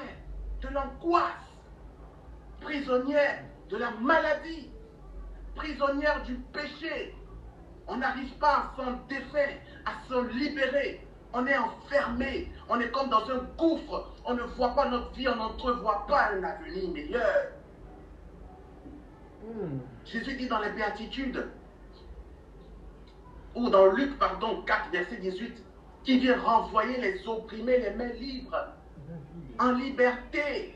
de l'angoisse, prisonnières de la maladie, prisonnières du péché. On n'arrive pas à s'en défaire, à s'en libérer. On est enfermé, on est comme dans un gouffre. On ne voit pas notre vie, on n'entrevoit pas un avenir meilleur. Jésus dit dans les Béatitudes, ou dans Luc, 4, verset 18, qui vient renvoyer les opprimés, les mains libres, en liberté.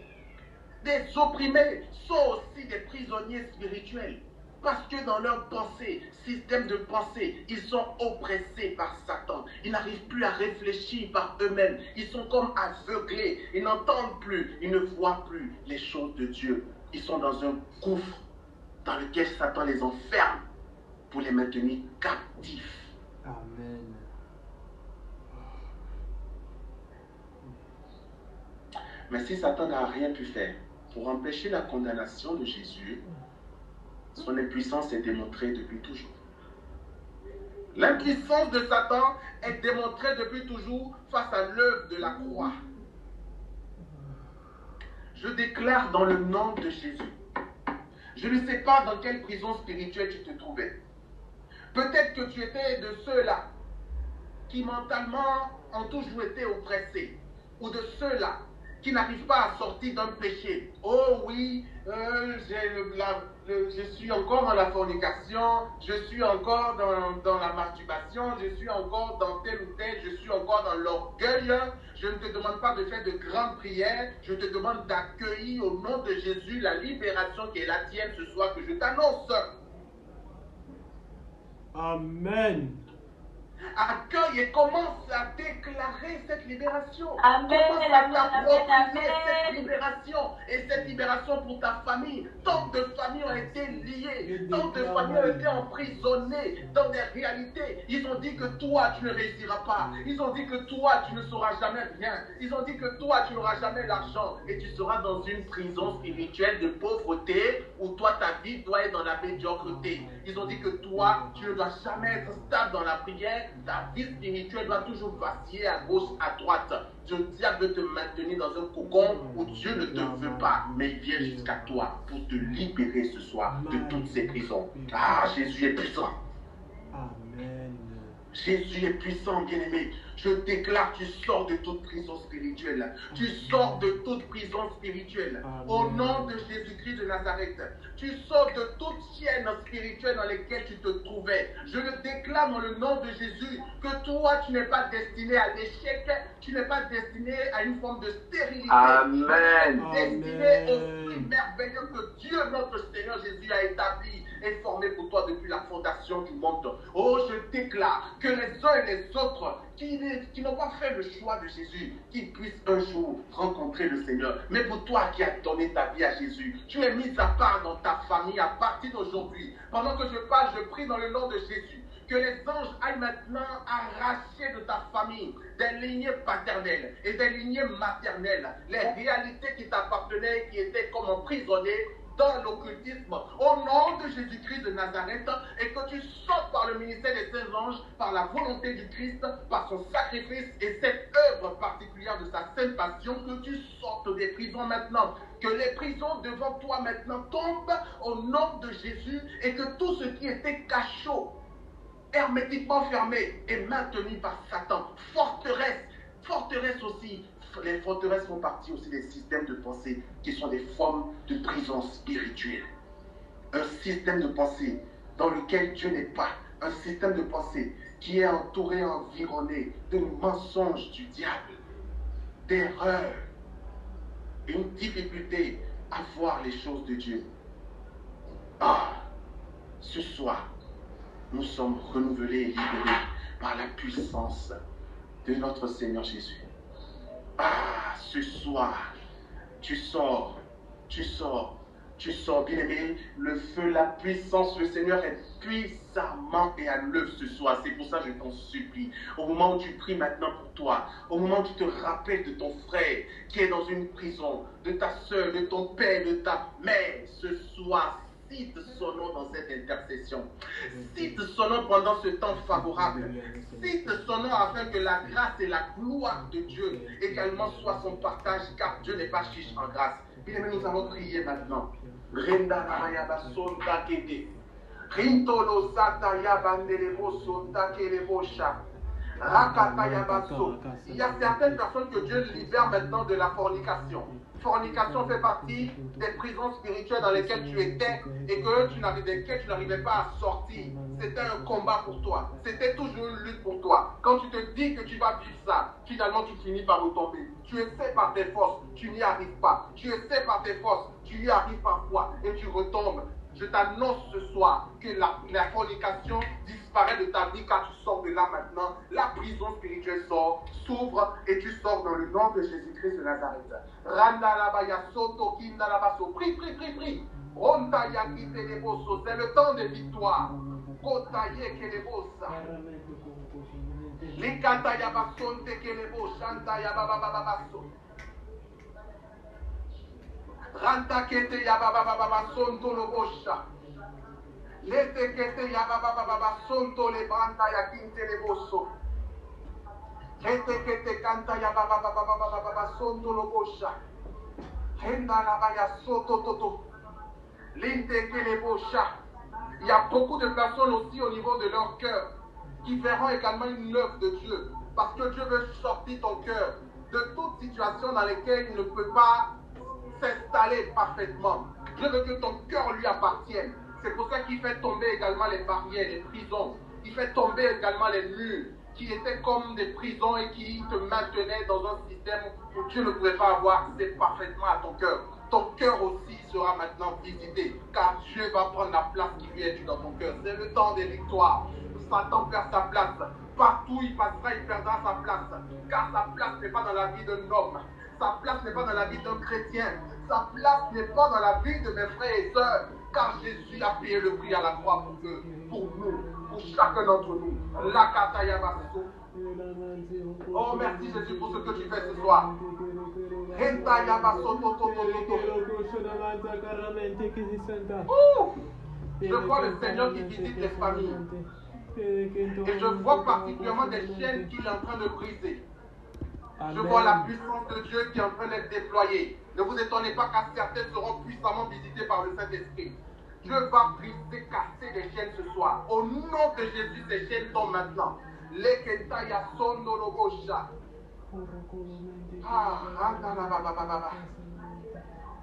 Des opprimés sont aussi des prisonniers spirituels. Parce que dans leur pensée, système de pensée, ils sont oppressés par Satan. Ils n'arrivent plus à réfléchir par eux-mêmes. Ils sont comme aveuglés. Ils n'entendent plus. Ils ne voient plus les choses de Dieu. Ils sont dans un gouffre dans lequel Satan les enferme pour les maintenir captifs. Amen. Mais si Satan n'a rien pu faire pour empêcher la condamnation de Jésus, son impuissance est démontrée depuis toujours. L'impuissance de Satan est démontrée depuis toujours face à l'œuvre de la croix. Je déclare dans le nom de Jésus. Je ne sais pas dans quelle prison spirituelle tu te trouvais. Peut-être que tu étais de ceux-là qui mentalement ont toujours été oppressés, ou de ceux-là qui n'arrivent pas à sortir d'un péché. Oh oui, je suis encore dans la fornication, je suis encore dans la masturbation, je suis encore dans tel ou tel, je suis encore dans l'orgueil. Je ne te demande pas de faire de grandes prières, je te demande d'accueillir au nom de Jésus la libération qui est la tienne ce soir que je t'annonce. Amen. Accueille et commence à déclarer cette libération. Amen, Commence à amen, t'approprier amen. cette libération. Et cette libération pour ta famille. Tant de familles ont été liées. Tant de familles ont été emprisonnées dans des réalités. Ils ont dit que toi, tu ne réussiras pas. Ils ont dit que toi, tu ne sauras jamais rien. Ils ont dit que toi, tu n'auras jamais l'argent. Et tu seras dans une prison spirituelle de pauvreté où toi, ta vie doit être dans la médiocrité. Ils ont dit que toi, tu ne dois jamais être stable dans la prière. Ta vie spirituelle doit toujours vaciller à gauche, à droite. Le diable veut te maintenir dans un cocon où Dieu ne te veut pas, mais il vient jusqu'à toi pour te libérer ce soir de toutes ces prisons. Ah, Jésus est puissant. Amen. Jésus est puissant, bien-aimé. Je déclare, tu sors de toute prison spirituelle. Tu sors de toute prison spirituelle. Au nom de Jésus-Christ de Nazareth. Tu sors de toute chaîne spirituelle dans laquelle tu te trouvais. Je le déclare dans le nom de Jésus que toi, tu n'es pas destiné à l'échec. Tu n'es pas destiné à une forme de stérilité. Amen. Tu es destiné au fruit merveilleux que Dieu, notre Seigneur Jésus, a établi et formé pour toi depuis la fondation du monde. Oh, je déclare que les uns et les autres qui n'ont pas fait le choix de Jésus, qu'ils puissent un jour rencontrer le Seigneur. Mais pour toi qui as donné ta vie à Jésus, tu es mis à part dans ta famille à partir d'aujourd'hui. Pendant que je parle, je prie dans le nom de Jésus. Que les anges aillent maintenant arracher de ta famille des lignées paternelles et des lignées maternelles, les réalités qui t'appartenaient, qui étaient comme emprisonnées dans l'occultisme, au nom de Jésus-Christ de Nazareth, et que tu sortes par le ministère des saints anges, par la volonté du Christ, par son sacrifice et cette œuvre particulière de sa sainte passion, que tu sortes des prisons maintenant, que les prisons devant toi maintenant tombent au nom de Jésus, et que tout ce qui était cachot, hermétiquement fermé, est maintenu par Satan. Forteresse aussi. Les forteresses font partie aussi des systèmes de pensée qui sont des formes de prison spirituelle. Un système de pensée dans lequel Dieu n'est pas. Un système de pensée qui est entouré, environné de mensonges du diable, d'erreurs, une difficulté à voir les choses de Dieu. Ah, ce soir, nous sommes renouvelés et libérés par la puissance de notre Seigneur Jésus. Ah, ce soir, tu sors, bien-aimé, le feu, la puissance, le Seigneur est puissamment et à l'œuvre ce soir. C'est pour ça que je t'en supplie. Au moment où tu pries maintenant pour toi, au moment où tu te rappelles de ton frère qui est dans une prison, de ta soeur, de ton père, de ta mère, ce soir, cite son nom dans cette intercession. Cite son nom pendant ce temps favorable. Cite son nom afin que la grâce et la gloire de Dieu également soient son partage, car Dieu n'est pas chiche en grâce. Bien aimé, nous allons prier maintenant. Il y a certaines personnes que Dieu libère maintenant de la fornication. Fornication fait partie des prisons spirituelles dans lesquelles tu étais et que tu n'arrivais pas à sortir. C'était un combat pour toi. C'était toujours une lutte pour toi. Quand tu te dis que tu vas vivre ça, finalement tu finis par retomber. Tu essaies par tes forces, tu n'y arrives pas. Tu essaies par tes forces, tu y arrives parfois et tu retombes. Je t'annonce ce soir que la fornication disparaît de ta vie car tu sors de là maintenant. La prison spirituelle sort, s'ouvre et tu sors dans le nom de Jésus-Christ de Nazareth. Prie, prie, prie, prie. C'est le temps de victoire. Ranta kete ya baba baba sonto lo bosha. Lete kete ya baba baba sonto le branda ya kinte le bosso. Lete kete kanta ya baba baba sonto lo bosha. Renda la baya soto toto. Linte ke le bosha. Il y a beaucoup de personnes aussi au niveau de leur cœur qui verront également une œuvre de Dieu. Parce que Dieu veut sortir ton cœur de toute situation dans laquelle il ne peut pas s'installer parfaitement. Dieu veut que ton cœur lui appartienne. C'est pour ça qu'il fait tomber également les barrières, les prisons. Il fait tomber également les murs qui étaient comme des prisons et qui te maintenaient dans un système où Dieu ne pouvait pas avoir accès parfaitement à ton cœur. Ton cœur aussi sera maintenant visité, car Dieu va prendre la place qui lui est due dans ton cœur. C'est le temps des victoires. Satan perd sa place. Partout il passera, il perdra sa place. Car sa place n'est pas dans la vie d'un homme. Sa place n'est pas dans la vie d'un chrétien. Sa place n'est pas dans la vie de mes frères et sœurs. Car Jésus a payé le prix à la croix pour nous, pour chacun d'entre nous. La kataya basso. Oh, merci Jésus pour ce que tu fais ce soir. Rentaya basso toto toto. Je vois le Seigneur qui visite les familles. Et je vois particulièrement des chaînes qu'il est en train de briser. Je vois la puissance de Dieu qui est en train d'être déployée. Ne vous étonnez pas car certains seront puissamment visités par le Saint-Esprit. Dieu va briser, casser des chaînes ce soir. Au nom de Jésus, ces chaînes tombent maintenant. Lekentaya sondolobosha. Ah, randalababababa.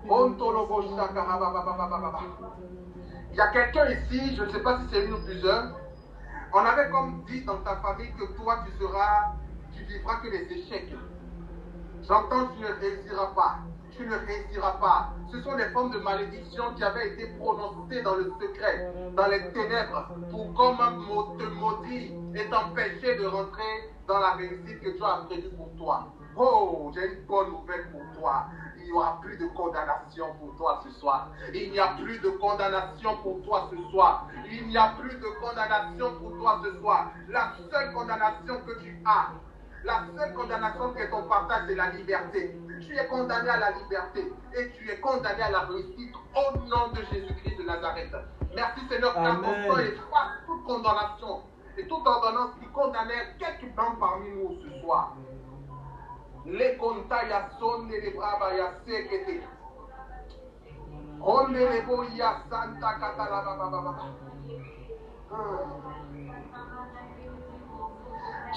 Ontolobosha karabababababa. Il y a quelqu'un ici, je ne sais pas si c'est une ou plusieurs. On avait comme dit dans ta famille que toi tu vivras que les échecs. J'entends tu ne réussiras pas. Tu ne réussiras pas. Ce sont des formes de malédiction qui avaient été prononcées dans le secret, dans les ténèbres, pour comme te maudire et t'empêcher de rentrer dans la réussite que Dieu a prévue pour toi. Oh, j'ai une bonne nouvelle pour toi. Il n'y aura plus de condamnation pour toi ce soir. Il n'y a plus de condamnation pour toi ce soir. Il n'y a plus de condamnation pour toi ce soir. La seule condamnation que tu as, la seule condamnation qui est ton partage, c'est la liberté. Tu es condamné à la liberté et tu es condamné à la réussite au nom de Jésus-Christ de Nazareth. Merci Seigneur, car ton sang efface toute condamnation et toute ordonnance qui condamnait quelqu'un parmi nous ce soir. Les contaya son les braba ya sekete. On les boya santa katalababa.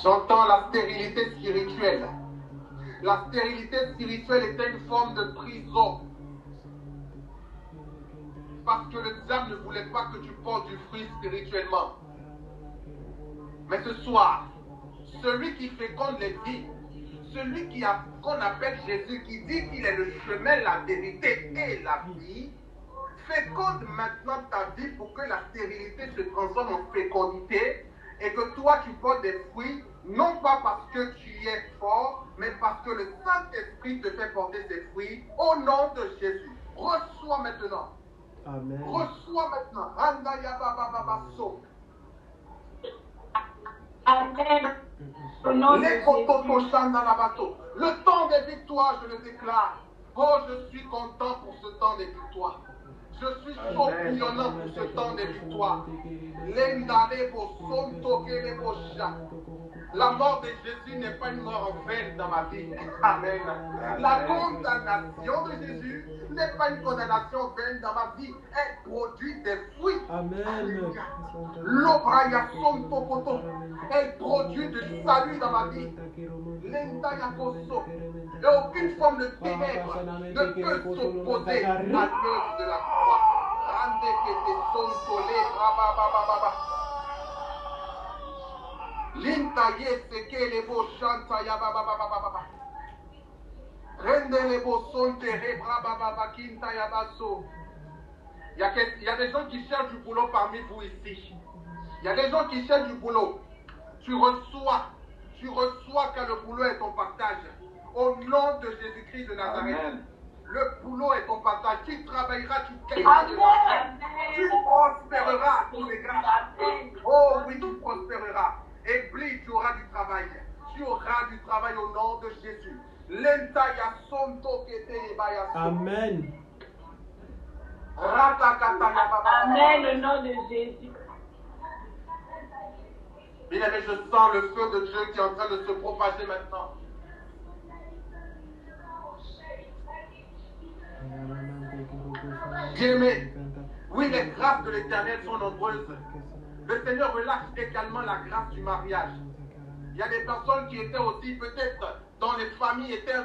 J'entends la stérilité spirituelle. La stérilité spirituelle était une forme de prison. Parce que le diable ne voulait pas que tu portes du fruit spirituellement. Mais ce soir, celui qui féconde les vies, celui qu'on appelle Jésus, qui dit qu'il est le chemin, la vérité et la vie, féconde maintenant ta vie pour que la stérilité se transforme en fécondité et que toi tu portes des fruits, non pas parce que tu es fort, mais parce que le Saint-Esprit te fait porter ses fruits au nom de Jésus. Reçois maintenant. Amen. Reçois maintenant. Randayababababaso. Amen. Au nom de Jésus. Le temps des victoires, je le déclare. Oh, je suis content pour ce temps des victoires. Je suis championnement pour ce temps des victoires. La mort de Jésus n'est pas une mort en vain dans ma vie. Amen. La condamnation de Jésus n'est pas une condamnation vaine dans ma vie. Elle produit des fruits. Amen. L'obraya sontokoto. Elle produit du salut dans ma vie. L'endayakoso. Et aucune forme de ténèbres ne peut s'opposer à l'œuvre de la croix. Rande kete sontole brababababa. Linta yeseke lebo shanta yabababababa. Rende lebo sonte rebrabababa kinta yabaso. Il y a des gens qui cherchent du boulot parmi vous ici. Il y a des gens qui cherchent du boulot. Tu reçois car le boulot est ton partage. Au nom de Jésus-Christ de Nazareth. Amen. Le boulot est ton partage. Tu travailleras, tu gagneras de l'argent. Tu prospéreras à tous les grâces. Oh oui, tu prospéreras. Et puis tu auras du travail. Tu auras du travail au nom de Jésus. Amen. Amen, au nom de Jésus. Bien-aimé, je sens le feu de Dieu qui est en train de se propager maintenant. Bien-aimé, oui, les grâces de l'Éternel sont nombreuses. Le Seigneur relâche également la grâce du mariage. Il y a des personnes qui étaient aussi peut-être dans les familles étaient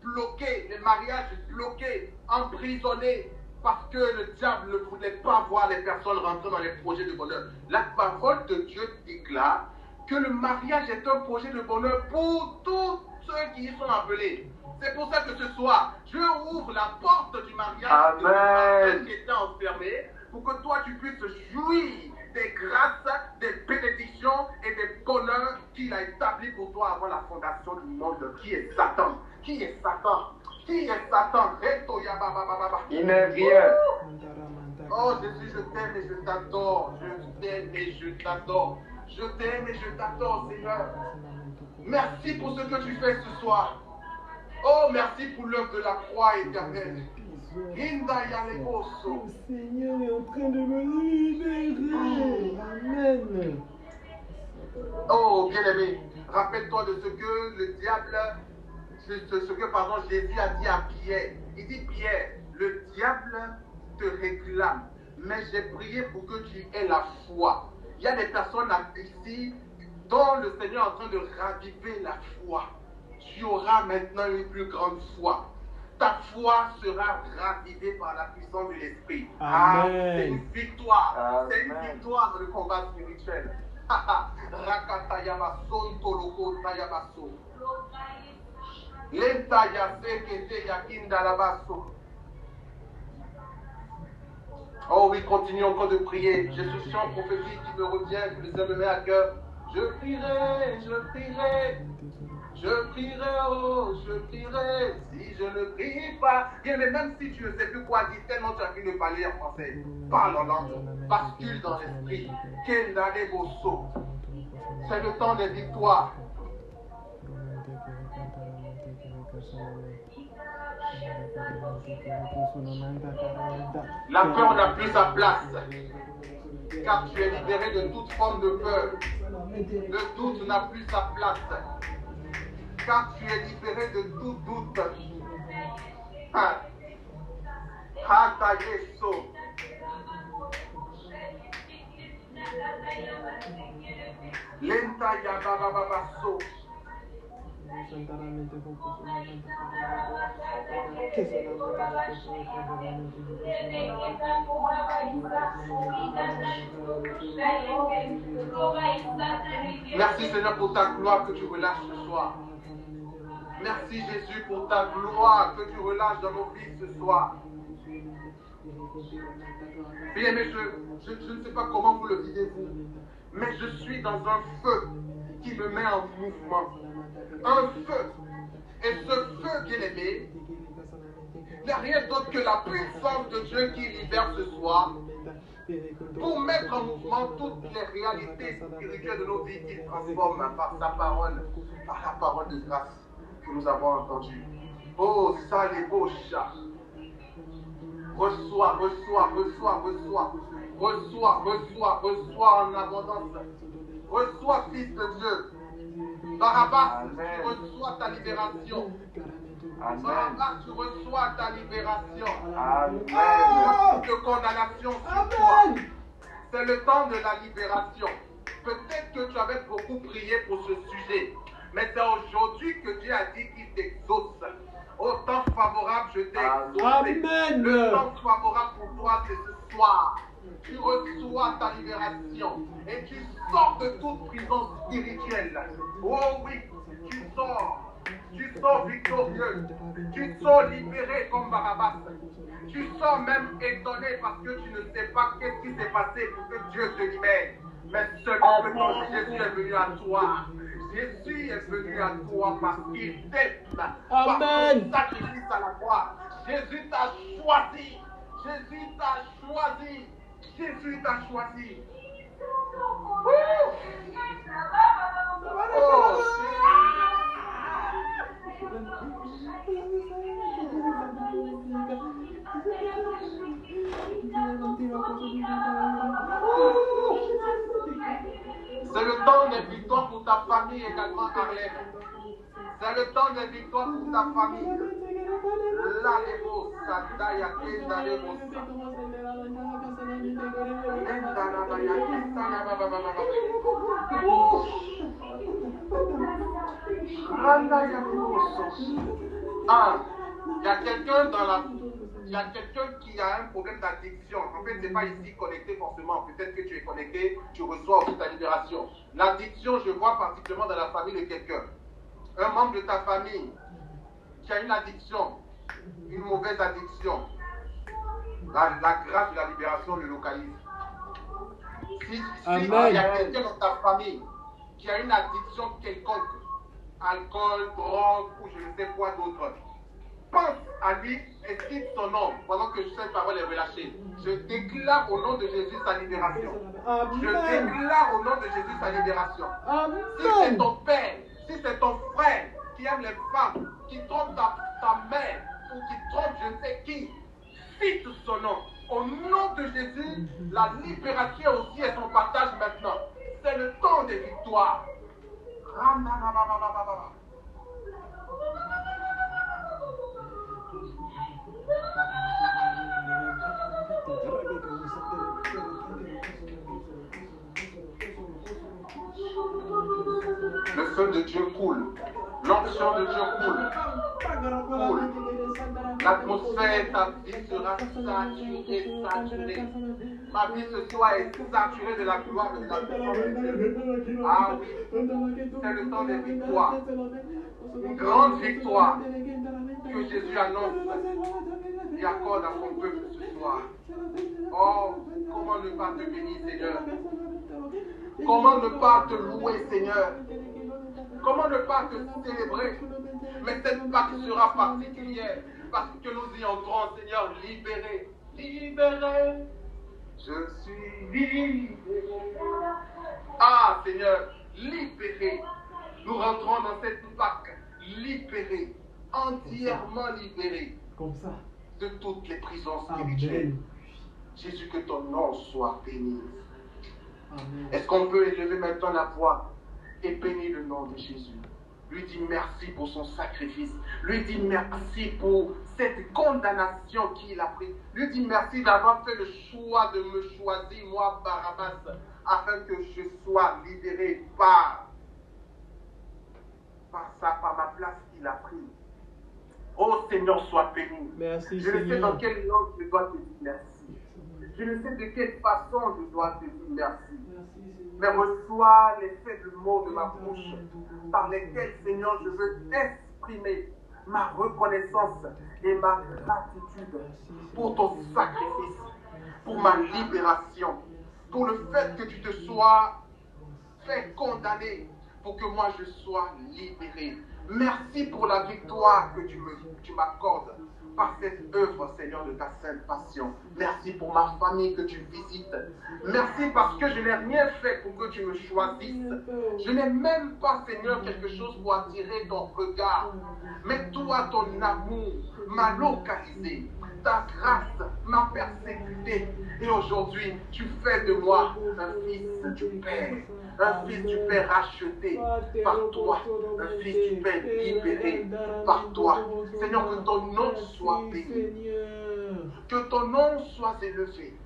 bloquées, les mariages bloqués, emprisonnés, parce que le diable ne voulait pas voir les personnes rentrer dans les projets de bonheur. La parole de Dieu déclare que le mariage est un projet de bonheur pour tous ceux qui y sont appelés. C'est pour ça que ce soir, je ouvre la porte du mariage de ceux qui étaient enfermés, pour que toi tu puisses jouir des grâces, des bénédictions et des bonheurs qu'il a établis pour toi avant la fondation du monde. Qui est Satan? Qui est Satan? Qui est Satan? Il n'est rien. Oh Jésus, je t'aime et je t'adore. Je t'aime et je t'adore. Je t'aime et je t'adore, Seigneur. Merci pour ce que tu fais ce soir. Oh, merci pour l'œuvre de la croix éternelle. Le Seigneur est en train de me libérer. Amen. Oh, bien-aimé, rappelle-toi de ce que le diable, Jésus a dit à Pierre. Il dit, Pierre, le diable te réclame, mais j'ai prié pour que tu aies la foi. Il y a des personnes ici dont le Seigneur est en train de raviver la foi. Tu auras maintenant une plus grande foi. Ta foi sera ravivée par la puissance de l'Esprit. Ah, c'est une victoire. C'est une victoire dans le combat spirituel. Oh oui, continue encore de prier. J'ai ce chant prophétique qui me revient, que le Seigneur me met à cœur. Je prierai, je prierai. Je prierai, oh, je prierai, si je ne prie pas. Bien, mais même si tu ne sais plus quoi dire, tellement tu as pu me parler en français, parle en langue, bascule dans l'esprit. Quel année beau saut. C'est le temps des victoires. La peur n'a plus sa place, car tu es libéré de toute forme de peur. Le doute n'a plus sa place, car tu es libéré de tout doute. Lenta ya baba baba so. Merci Seigneur pour ta gloire que tu relâches ce soir. Merci Jésus pour ta gloire que tu relâches dans nos vies ce soir. Bien, mais je ne sais pas comment vous le vivez vous, mais je suis dans un feu qui me met en mouvement. Un feu. Et ce feu, bien-aimé, il n'y a rien d'autre que la puissance de Dieu qui libère ce soir pour mettre en mouvement toutes les réalités spirituelles de nos vies qu'il transforme par sa parole, par la parole de grâce que nous avons entendue. Oh, ça les beaux chats. Reçois, reçois, reçois, reçois. Reçois, reçois, reçois en abondance. Reçois, fils de Dieu. Barabbas, tu reçois ta libération. Barabbas, tu reçois ta libération. Amen. De condamnation sur toi. C'est le temps de la libération. Peut-être que tu avais beaucoup prié pour ce sujet, mais c'est aujourd'hui que Dieu a dit qu'il t'exauce. Au temps favorable, je t'ai exaucé. Amen. Le temps favorable pour toi, c'est ce soir. Tu reçois ta libération et tu sors de toute prison spirituelle. Oh oui, tu sors victorieux, tu sors libéré comme Barabbas. Tu sors même étonné parce que tu ne sais pas qu'est-ce qui s'est passé pour que Dieu te libère. Mais seulement que ton Jésus est venu à toi. Jésus est venu à toi parce qu'il t'aime. Par son sacrifice à la croix. Jésus t'a choisi. Jésus t'a choisi. Jésus t'a choisi. C'est le temps des victoires pour ta famille également, Arlène. C'est le temps des victoires pour ta famille. La Lebo, Sandaya, Kenda Lebo, Ah, il y a quelqu'un dans la... Il y a quelqu'un qui a un problème d'addiction. En fait, ce n'est pas ici connecté forcément. Peut-être que tu es connecté, tu reçois aussi ta libération. L'addiction, je vois particulièrement dans la famille de quelqu'un. Un membre de ta famille qui a une addiction, une mauvaise addiction. La grâce de la libération le localise. Si il y a quelqu'un dans ta famille qui a une addiction quelconque, alcool, drogue ou je ne sais quoi d'autre, pense à lui et cite son nom pendant que cette parole est relâchée. Je déclare au nom de Jésus sa libération. Je déclare au nom de Jésus sa libération. Si c'est ton père, si c'est ton frère qui aime les femmes, qui trompe ta mère ou qui trompe je ne sais qui, cite son nom. Au nom de Jésus, la libération aussi est son partage maintenant. C'est le temps des victoires. Le feu de Dieu coule. L'onction de Dieu coule. L'atmosphère, ta vie sera saturée. Ma vie ce soir est saturée de la gloire de la puissance de Dieu. Ah oui, c'est le temps des victoires. Une grande victoire que Jésus annonce et accorde à son peuple ce soir. Oh, comment ne pas te bénir, Seigneur? Comment ne pas te louer, Seigneur? Comment ne pas te célébrer? Mais cette Pâque sera particulière parce que nous y entrons, Seigneur, libérés. Libérés. Je suis libéré. Ah, Seigneur, libéré. Nous rentrons dans cette Pâque libérés, entièrement libérés de toutes les prisons spirituelles. Jésus, que ton nom soit béni. Est-ce qu'on peut élever maintenant la voix et bénir le nom de Jésus? Lui dit merci pour son sacrifice. Lui dit merci pour cette condamnation qu'il a prise. Lui dit merci d'avoir fait le choix de me choisir, moi, Barabbas, afin que je sois libéré par ma place qu'il a prise. Oh Seigneur, sois béni. Merci, je ne sais dans quelle langue je dois te dire merci. Je ne sais de quelle façon je dois te dire merci. Mais reçois les faibles mots de ma bouche par lesquels, Seigneur, je veux exprimer ma reconnaissance et ma gratitude pour ton sacrifice, pour ma libération, pour le fait que tu te sois fait condamner pour que moi je sois libéré. Merci pour la victoire que tu m'accordes par cette œuvre, Seigneur, de ta sainte passion. Merci pour ma famille que tu visites. Merci parce que je n'ai rien fait pour que tu me choisisses. Je n'ai même pas, Seigneur, quelque chose pour attirer ton regard. Mais toi, ton amour m'a localisé. Ta grâce m'a persécuté. Et aujourd'hui, tu fais de moi un fils du Père. Un fils du Père racheté par toi. Un fils du Père libéré par toi. Seigneur, que ton nom soit béni. Que ton nom soit élevé.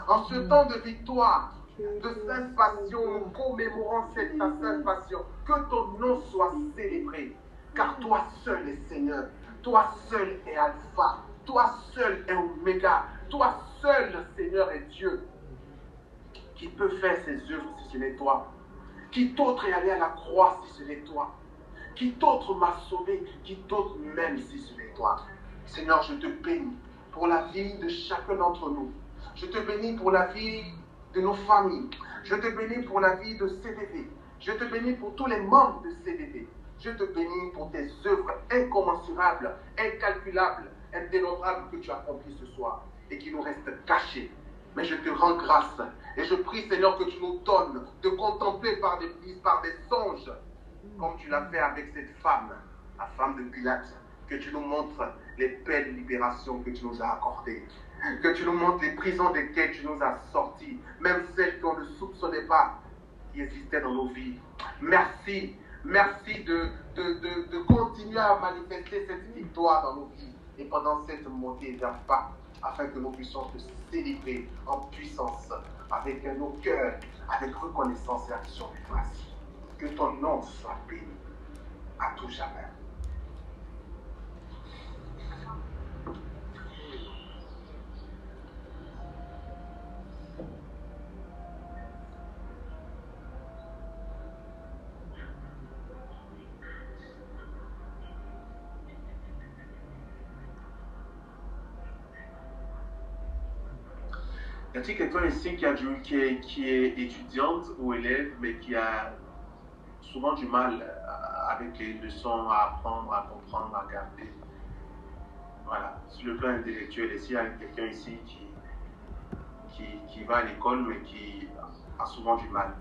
En ce temps de victoire, de sainte passion, nous commémorons ta sainte passion. Que ton nom soit célébré. Car toi seul est Seigneur. Toi seul est Alpha. Toi seul est Oméga. Toi seul, Seigneur, est Dieu. Qui peut faire ses œuvres si ce n'est toi? Qui d'autre est allé à la croix si ce n'est toi? Qui d'autre m'a sauvé? Qui d'autre m'aime si ce n'est toi? Seigneur, je te bénis pour la vie de chacun d'entre nous. Je te bénis pour la vie de nos familles. Je te bénis pour la vie de CDV. Je te bénis pour tous les membres de CDV. Je te bénis pour tes œuvres incommensurables, incalculables, indénombrables que tu as accomplies ce soir et qui nous restent cachées. Mais je te rends grâce et je prie, Seigneur, que tu nous donnes de contempler par des songes, comme tu l'as fait avec cette femme, la femme de Pilate, que tu nous montres les belles libérations que tu nous as accordées. Que tu nous montres les prisons desquelles tu nous as sortis, même celles qu'on ne soupçonnait pas qui existaient dans nos vies. Merci. Merci de continuer à manifester cette victoire dans nos vies et pendant cette montée vers bas, afin que nous puissions te célébrer en puissance avec nos cœurs, avec reconnaissance et action de grâce. Que ton nom soit béni à tout jamais. Y a-t-il quelqu'un ici qui est étudiante ou élève, mais qui a souvent du mal avec les leçons à apprendre, à comprendre, à garder? Voilà, sur le plan intellectuel, s'il y a quelqu'un ici qui va à l'école, mais qui a souvent du mal.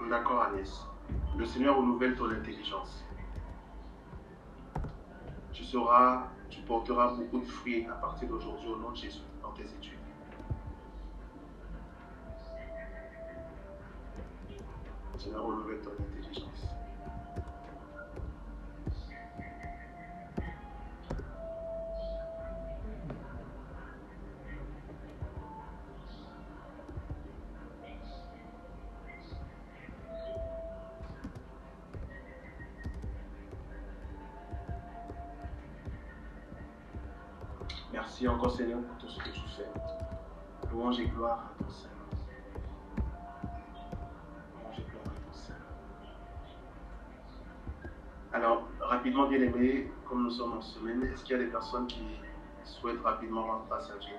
D'accord, Agnès. Le Seigneur renouvelle ton intelligence. Tu porteras beaucoup de fruits à partir d'aujourd'hui au nom de Jésus dans tes études. Le Seigneur renouvelle ton intelligence. Merci encore Seigneur pour tout ce que tu fais. Louange et gloire à ton Seigneur. Louange et gloire à ton Seigneur. Alors, rapidement bien aimé, comme nous sommes en semaine, est-ce qu'il y a des personnes qui souhaitent rapidement rendre grâce à Dieu?